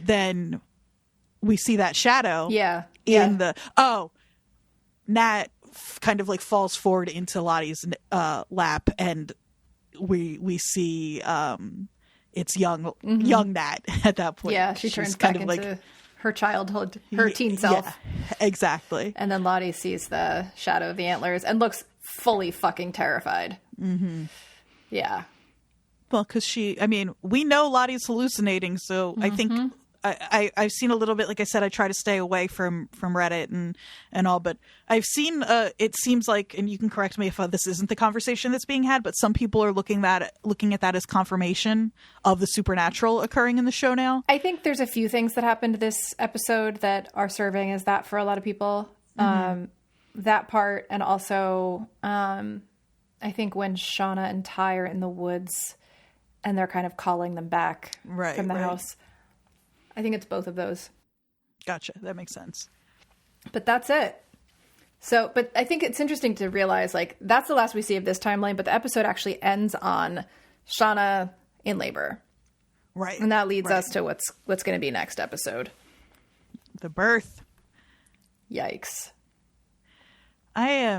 then we see that shadow. Yeah. In the Nat kind of like falls forward into Lottie's lap, and we see it's young Nat at that point. Yeah, she turns back into her childhood, her teen self. Yeah, exactly. And then Lottie sees the shadow of the antlers and looks fully fucking terrified. Yeah. Well, because we know Lottie's hallucinating, so I think I've seen a little bit. Like I said, I try to stay away from Reddit and all, but I've seen it seems like, and you can correct me if this isn't the conversation that's being had, but some people are looking at that as confirmation of the supernatural occurring in the show now. I think there's a few things that happened this episode that are serving as that for a lot of people. That part, and also I think when Shauna and Ty are in the woods and they're kind of calling them back from the house. I think it's both of those. Gotcha. That makes sense. But that's it. So, but I think it's interesting to realize, like, that's the last we see of this timeline, but the episode actually ends on Shauna in labor. Right. And that leads us to what's going to be next episode. The birth. Yikes. I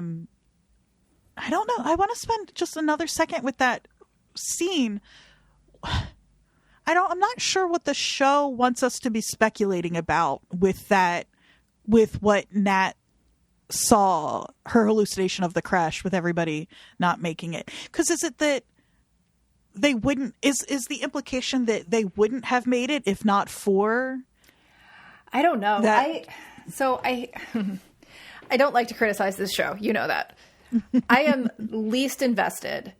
don't know. I want to spend just another second with that scene. I'm not sure what the show wants us to be speculating about with what Nat saw, her hallucination of the crash with everybody not making it. Because is it that they wouldn't, is the implication that they wouldn't have made it if not for? I don't know. I don't like to criticize this show. You know that. I am least invested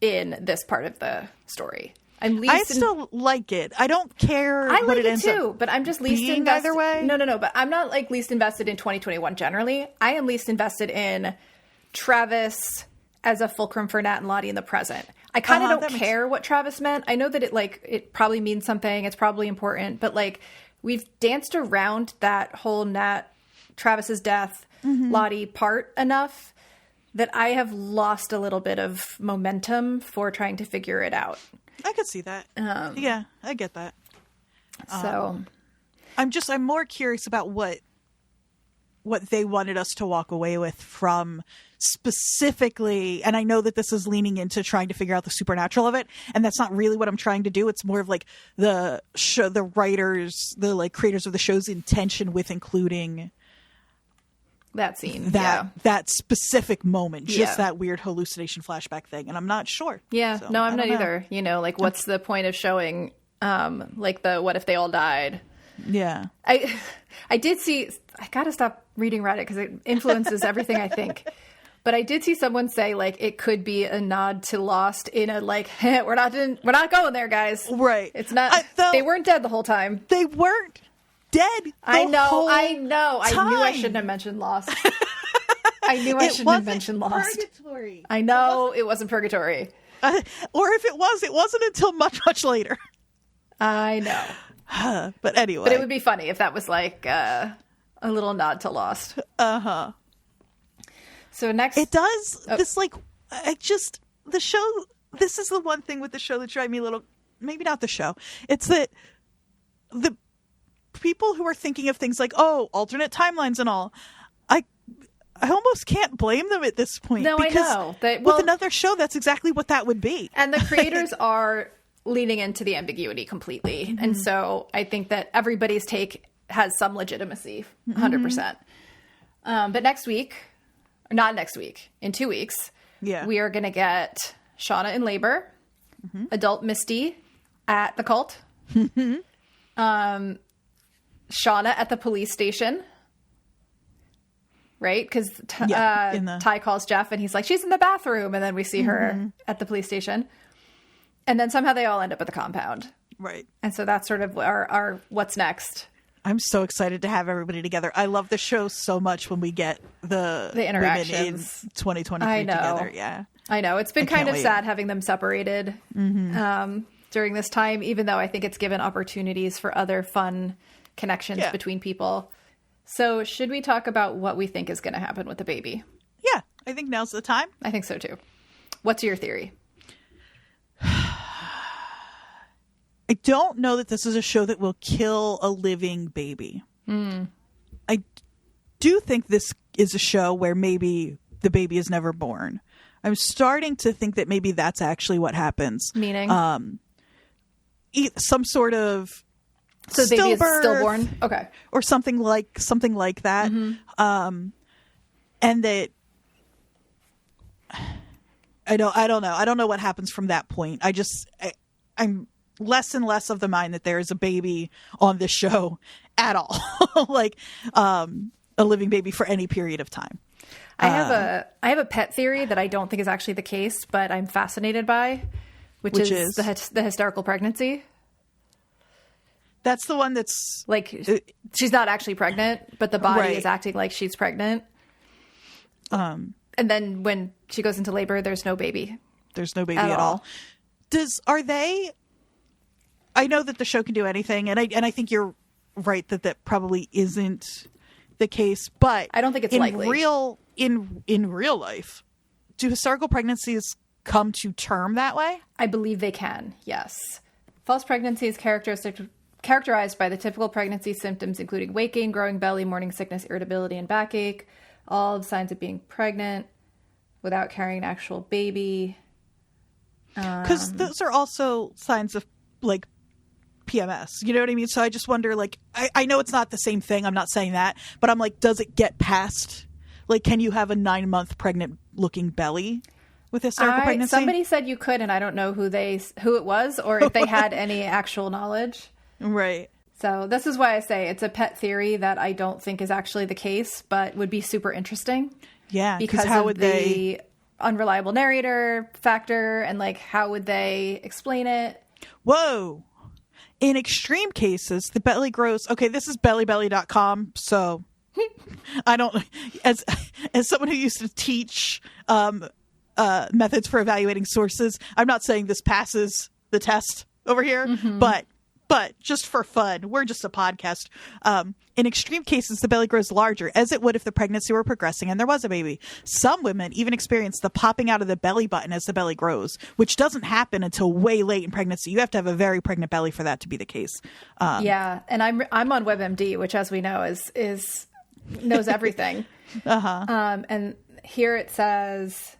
in this part of the story. I still like it. I don't care. I what like it ends too, up but I'm just least being invested. Either way. No. But I'm not like least invested in 2021 generally. I am least invested in Travis as a fulcrum for Nat and Lottie in the present. I kind of don't care what Travis meant. I know that it probably means something. It's probably important, but like we've danced around that whole Travis's death, Lottie part enough that I have lost a little bit of momentum for trying to figure it out. I could see that. Yeah, I get that. So I'm more curious about what they wanted us to walk away with from specifically, and I know that this is leaning into trying to figure out the supernatural of it, and that's not really what I'm trying to do. It's more of like the writers, the like creators of the show's intention with including that scene, that specific moment, just that weird hallucination flashback thing, and I'm not sure. Yeah, so, no, I'm not either. You know, like what's the point of showing, like the what if they all died? Yeah, I did see. I gotta stop reading Reddit because it influences everything I think. But I did see someone say like it could be a nod to Lost in a like we're not going there, guys. Right? It's not. They weren't dead the whole time. They weren't dead. I know. I knew I shouldn't have mentioned Lost. I knew I shouldn't have mentioned Lost. Purgatory. I know it wasn't purgatory. Or if it wasn't until much, much later. I know. But anyway. But it would be funny if that was like a little nod to Lost. Uh-huh. So next. It does. This like, the show, this is the one thing with the show that drives me a little, maybe not the show. It's that the people who are thinking of things like, alternate timelines and all, I almost can't blame them at this point. No, because I know. With another show, that's exactly what that would be. And the creators are leaning into the ambiguity completely. Mm-hmm. And so I think that everybody's take has some legitimacy, 100%. But next week, or not next week, in 2 weeks, we are going to get Shauna in labor, adult Misty at the cult, Shauna at the police station, right? Because Ty calls Jeff and he's like, she's in the bathroom. And then we see her at the police station. And then somehow they all end up at the compound. Right. And so that's sort of our what's next. I'm so excited to have everybody together. I love the show so much when we get the interactions in 2023 together. Yeah. I know. It's been kind of sad having them separated during this time, even though I think it's given opportunities for other fun connections between people. So should we talk about what we think is going to happen with the baby? Yeah, I think now's the time. I think so too. What's your theory? I don't know that this is a show that will kill a living baby. I do think this is a show where maybe the baby is never born. I'm starting to think that maybe that's actually what happens. Meaning? Some sort of so the baby is stillborn? Okay. Or something like that. And that I don't know. I don't know what happens from that point. I'm less and less of the mind that there is a baby on this show at all. Like a living baby for any period of time. I have a pet theory that I don't think is actually the case, but I'm fascinated by, which is the hysterical pregnancy. That's the one that's like she's not actually pregnant, but the body is acting like she's pregnant. And then when she goes into labor, there's no baby. There's no baby at all. I know that the show can do anything, and I think you're right that probably isn't the case, but I don't think it's likely. In real life, do hysterical pregnancies come to term that way? I believe they can, yes. False pregnancy is characterized by the typical pregnancy symptoms, including weight gain, growing belly, morning sickness, irritability, and backache. All the signs of being pregnant without carrying an actual baby. Because those are also signs of, like, PMS. You know what I mean? So I just wonder, like, I know it's not the same thing. I'm not saying that. But I'm like, does it get past... Like, can you have a 9-month pregnant-looking belly with hysterical pregnancy? Somebody said you could, and I don't know who it was or if they had any actual knowledge. Right. So this is why I say it's a pet theory that I don't think is actually the case, but would be super interesting. Yeah, because how would the unreliable narrator factor, and like how would they explain it? Whoa. In extreme cases, the belly grows. Okay, this is bellybelly.com, so I don't, as someone who used to teach methods for evaluating sources, I'm not saying this passes the test over here, but just for fun, we're just a podcast. In extreme cases, the belly grows larger, as it would if the pregnancy were progressing and there was a baby. Some women even experience the popping out of the belly button as the belly grows, which doesn't happen until way late in pregnancy. You have to have a very pregnant belly for that to be the case. Yeah, and I'm on WebMD, which, as we know, is knows everything. And here it says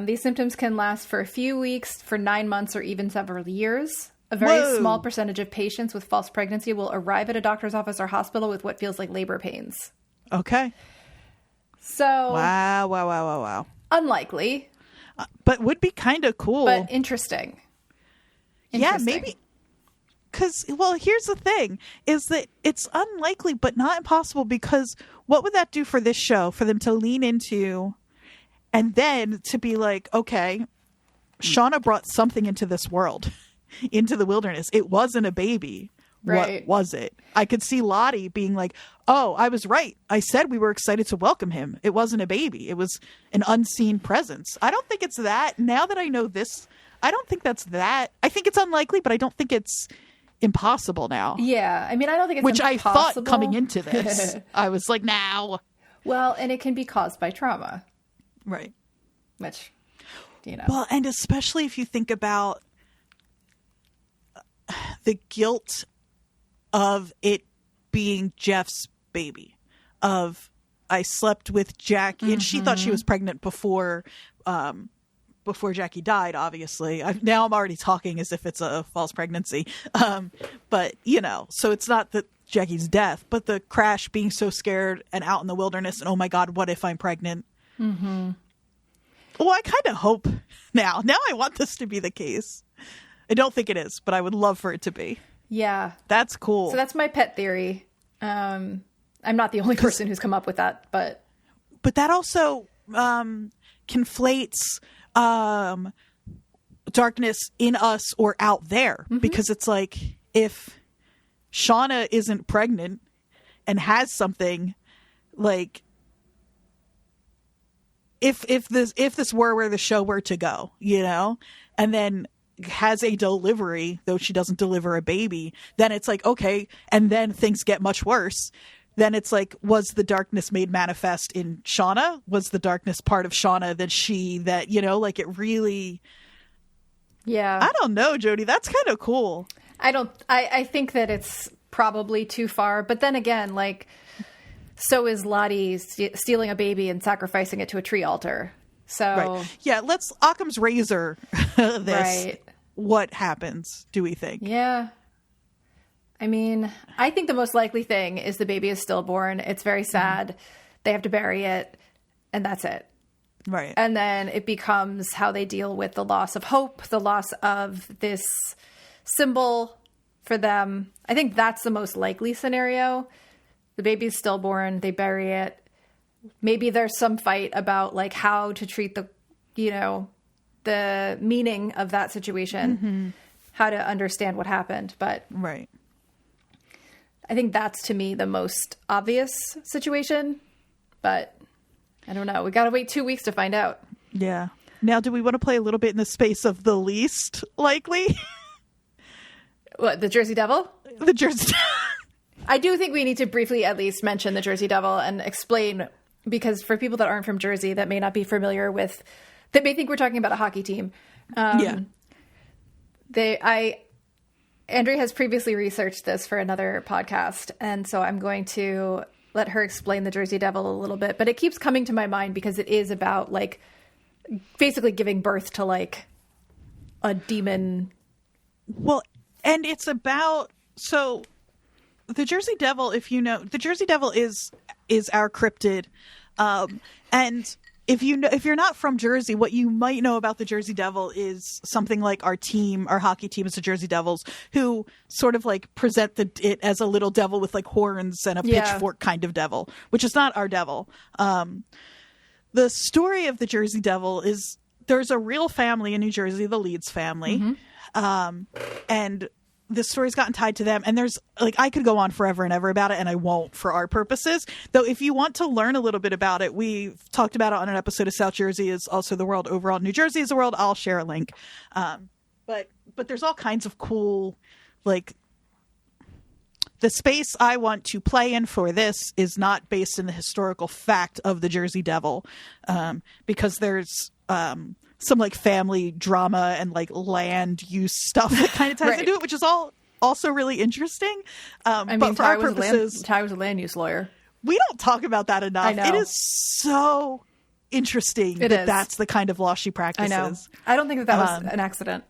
these symptoms can last for a few weeks, for 9 months, or even several years. A very small percentage of patients with false pregnancy will arrive at a doctor's office or hospital with what feels like labor pains. Okay. So wow. Unlikely. But would be kind of cool. But interesting. Yeah, maybe. Because, well, here's the thing, is that it's unlikely but not impossible, because what would that do for this show, for them to lean into and then to be like, okay, Shauna brought something into this world, into the wilderness. It wasn't a baby. Right. What was it? I could see Lottie being like, oh, I was right. I said we were excited to welcome him. It wasn't a baby. It was an unseen presence. I don't think it's that. Now that I know this, I don't think that's that. I think it's unlikely, but I don't think it's impossible now. Yeah. I mean, I don't think it's Which impossible. I thought coming into this. I was like, now. Well, and it can be caused by trauma. Right. Which, you know. Well, and especially if you think about the guilt of it being Jeff's baby. Of, I slept with Jackie, and she thought she was pregnant before Jackie died, obviously. Now I'm already talking as if it's a false pregnancy. But, you know, so it's not that Jackie's death, but the crash, being so scared and out in the wilderness and, oh my God, what if I'm pregnant? Well, I kind of hope now. Now I want this to be the case. I don't think it is, but I would love for it to be. Yeah. That's cool. So that's my pet theory. I'm not the only person who's come up with that, but that also conflates darkness in us or out there, because it's like, if Shauna isn't pregnant and has something, like, if this were where the show were to go, you know, and then has a delivery, though she doesn't deliver a baby, then it's like, okay, and then things get much worse. Then it's like, was the darkness made manifest in Shauna? Was the darkness part of Shauna that you know, like, it really... Yeah. I don't know, Jody. That's kind of cool. I think that it's probably too far. But then again, like, so is Lottie stealing a baby and sacrificing it to a tree altar. So... Right. Yeah, let's Occam's razor this. Right. What happens, do we think? Yeah. I mean, I think the most likely thing is the baby is stillborn. It's very sad. They have to bury it, and that's it. Right. And then it becomes how they deal with the loss of hope, the loss of this symbol for them. I think that's the most likely scenario. The baby's stillborn, they bury it. Maybe there's some fight about like how to treat the, you know, the meaning of that situation, how to understand what happened. But right. I think that's, to me, the most obvious situation. But I don't know. We got to wait 2 weeks to find out. Yeah. Now, do we want to play a little bit in the space of the least likely? What, the Jersey Devil? The Jersey Devil. I do think we need to briefly at least mention the Jersey Devil and explain, because for people that aren't from Jersey that may not be familiar with, that may think we're talking about a hockey team. Andrea has previously researched this for another podcast, and so I'm going to let her explain the Jersey Devil a little bit. But it keeps coming to my mind because it is about like basically giving birth to like a demon. Well, and it's about, so the Jersey Devil, if you know, the Jersey Devil is our cryptid. And if you're not from Jersey, what you might know about the Jersey Devil is something like our hockey team is the Jersey Devils, who sort of like present it as a little devil with like horns and a pitchfork kind of devil, which is not our devil. The story of the Jersey Devil is there's a real family in New Jersey, the Leeds family. And this story's gotten tied to them, and there's like, I could go on forever and ever about it, and I won't for our purposes. Though if you want to learn a little bit about it, we've talked about it on an episode of South Jersey is also the world, overall New Jersey is the world. I'll share a link. But there's all kinds of cool, like, the space I want to play in for this is not based in the historical fact of the Jersey Devil, because there's some like family drama and like land use stuff that kind of ties into it, which is all also really interesting. I mean, but for our purposes, Ty was a land use lawyer. We don't talk about that enough. I know. It is so interesting that's the kind of law she practices. I know. I don't think that was an accident.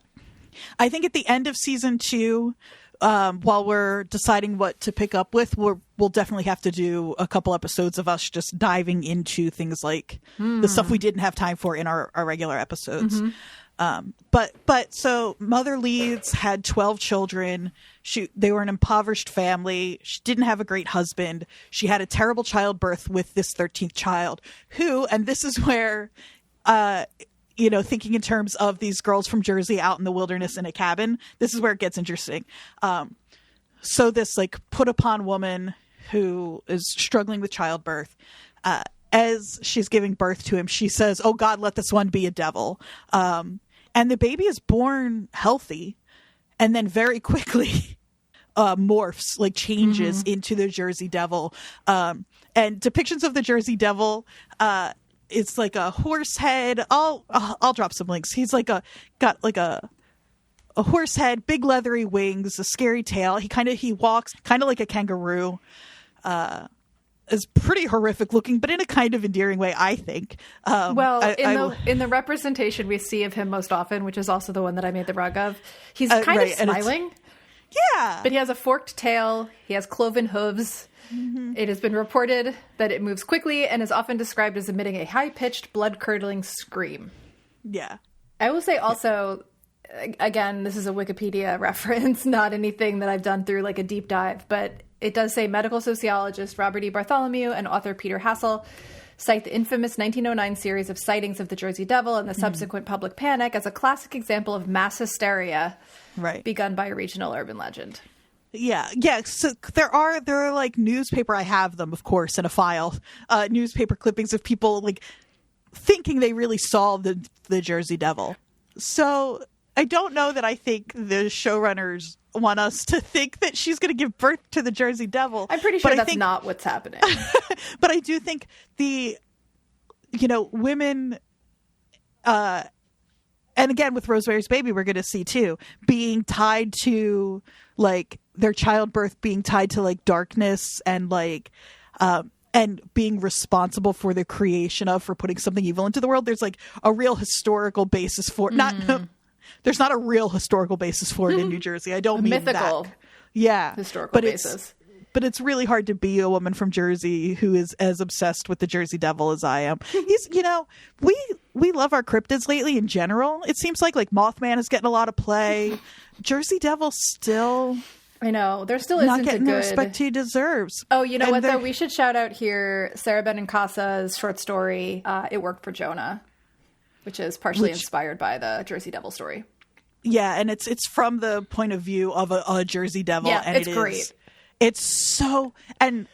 I think at the end of season 2, while we're deciding what to pick up with, we'll definitely have to do a couple episodes of us just diving into things like the stuff we didn't have time for in our regular episodes. But so Mother Leeds had 12 children. They were an impoverished family. She didn't have a great husband. She had a terrible childbirth with this 13th child who, and this is where, thinking in terms of these girls from Jersey out in the wilderness in a cabin, this is where it gets interesting. So this like put upon woman who is struggling with childbirth, as she's giving birth to him, she says, "Oh God, let this one be a devil." And the baby is born healthy and then very quickly morphs, like changes into the Jersey Devil. And depictions of the Jersey Devil, it's like a horse head. I'll drop some links. He's like got like a horse head, big leathery wings, a scary tail. He walks kind of like a kangaroo. Is pretty horrific looking, but in a kind of endearing way, I think. In the representation we see of him most often, which is also the one that I made the rug of, he's kind of smiling. Yeah. But he has a forked tail. He has cloven hooves. It has been reported that it moves quickly and is often described as emitting a high-pitched, blood-curdling scream. Yeah. I will say also, again, this is a Wikipedia reference, not anything that I've done through like a deep dive, but it does say medical sociologist Robert E. Bartholomew and author Peter Hassel cite the infamous 1909 series of sightings of the Jersey Devil and the subsequent public panic as a classic example of mass hysteria begun by a regional urban legend. Yeah. So there are like newspaper, I have them, of course, in a file, newspaper clippings of people like thinking they really saw the Jersey Devil. So I don't know that I think the showrunners want us to think that she's going to give birth to the Jersey Devil. I'm pretty sure that's not what's happening. But I do think the, women, and again with Rosemary's Baby, we're going to see too, being tied to like their childbirth, being tied to like darkness and like, and being responsible for the creation for putting something evil into the world. There's like a real historical basis for there's not a real historical basis for it in New Jersey. I don't mean mythical. That. Yeah. Historical basis. But it's really hard to be a woman from Jersey who is as obsessed with the Jersey Devil as I am. He's, we love our cryptids lately in general. It seems like Mothman is getting a lot of play. Jersey Devil still, I know, there still not isn't getting a the good respect he deserves. Oh, you know what though? We should shout out here Sarah Benincasa's short story, It Worked for Jonah, which is partially inspired by the Jersey Devil story. Yeah, and it's from the point of view of a Jersey Devil. Yeah, and it's great. It's so, and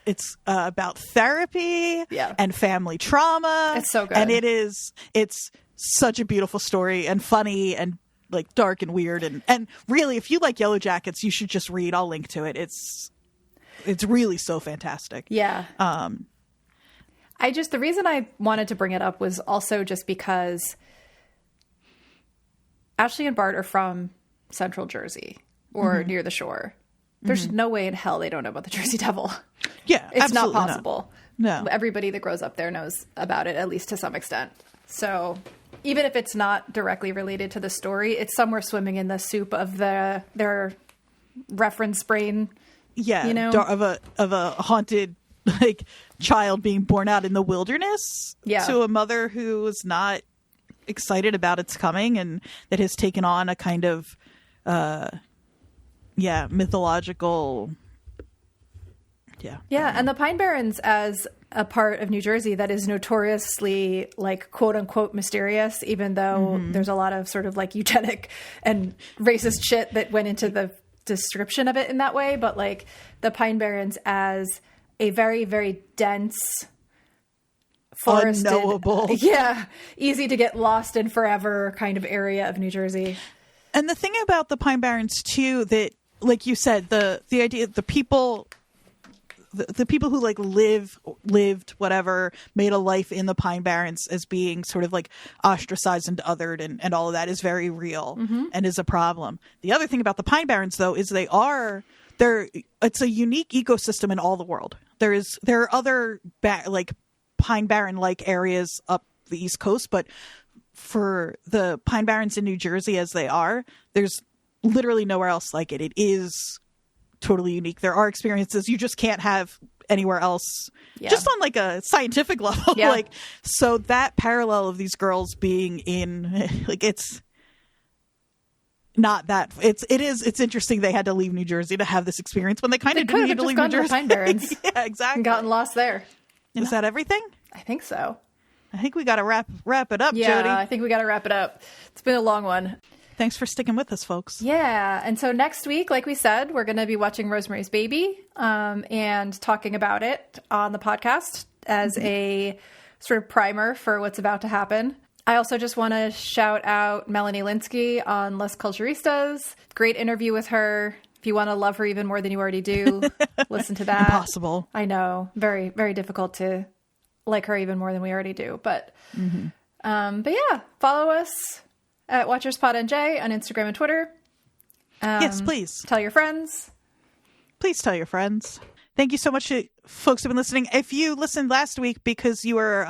it's about therapy and family trauma. It's so good. And it's such a beautiful story and funny and like dark and weird. And really, if you like Yellowjackets, you should just read. I'll link to it. It's really so fantastic. Yeah. The reason I wanted to bring it up was also just because Ashley and Bart are from Central Jersey or near the shore. There's no way in hell they don't know about the Jersey Devil. Yeah, it's not possible. No. Everybody that grows up there knows about it, at least to some extent. So even if it's not directly related to the story, it's somewhere swimming in the soup of their reference brain. Yeah, you know, of a haunted child being born out in the wilderness to a mother who is not excited about its coming and that has taken on a kind of mythological and the Pine Barrens as a part of New Jersey that is notoriously quote unquote mysterious, even though there's a lot of sort of eugenic and racist shit that went into the description of it in that way. But the Pine Barrens as a very, very dense, forested, unknowable, easy to get lost in forever kind of area of New Jersey. And the thing about the Pine Barrens too, that like you said, the idea of the people who lived whatever, made a life in the Pine Barrens as being sort of ostracized and othered and all of that is very real and is a problem. The other thing about the Pine Barrens though is it's a unique ecosystem in all the world. There are other Pine Barren areas up the East Coast, but for the Pine Barrens in New Jersey as they are, there's literally nowhere else like it. It is totally unique. There are experiences you just can't have anywhere else, just on a scientific level. So that parallel of these girls being in it's not that it's interesting they had to leave New Jersey to have this experience when they kind of didn't need to leave New Jersey. Pine Barrens. Yeah, exactly. And gotten lost there. Is that everything? I think so. I think we got to wrap it up, yeah, Jody. I think we got to wrap it up. It's been a long one. Thanks for sticking with us, folks. Yeah. And so next week, like we said, we're going to be watching Rosemary's Baby and talking about it on the podcast as a sort of primer for what's about to happen. I also just want to shout out Melanie Linsky on Les Culturistas. Great interview with her. If you want to love her even more than you already do, listen to that. Impossible. I know. Very, very difficult to like her even more than we already do. But yeah, follow us at WatchersPodNJ on Instagram and Twitter. Yes, please. Tell your friends. Please tell your friends. Thank you so much, folks who've been listening. If you listened last week because you were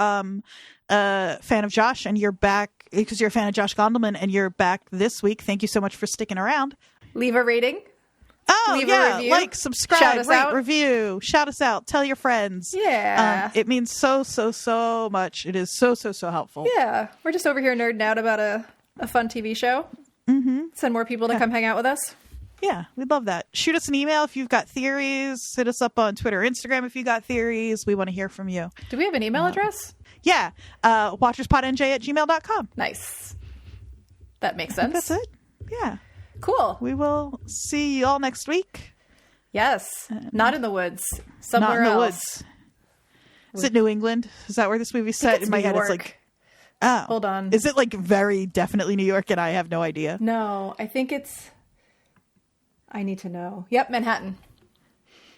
a fan of Josh and you're back because you're a fan of Josh Gondelman and you're back this week, thank you so much for sticking around. Leave a rating. Oh, Leave a review. Subscribe, rate, review, shout us out, tell your friends. Yeah. It means so much. It is so helpful. Yeah. We're just over here nerding out about a fun TV show. Send more people to come hang out with us. Yeah, we'd love that. Shoot us an email if you've got theories. Hit us up on Twitter, Instagram if you got theories. We want to hear from you. Do we have an email address? Yeah. watcherspodnj@gmail.com. Nice. That makes sense. That's it. Yeah. Cool. We will see you all next week. Yes. Not in the woods. Somewhere Not in the else. woods. Is it New England? Is that where this movie's set? In my head, it's oh. Hold on. Is it very definitely New York and I have no idea? No, I think it's... I need to know. Yep, Manhattan.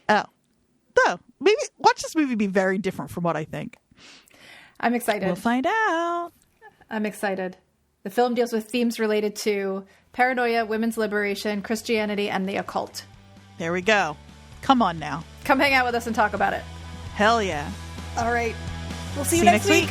Oh. Maybe watch this movie be very different from what I think. I'm excited. We'll find out. I'm excited. The film deals with themes related to paranoia, women's liberation, Christianity, and the occult. There we go. Come on now. Come hang out with us and talk about it. Hell yeah. All right. We'll see you next week.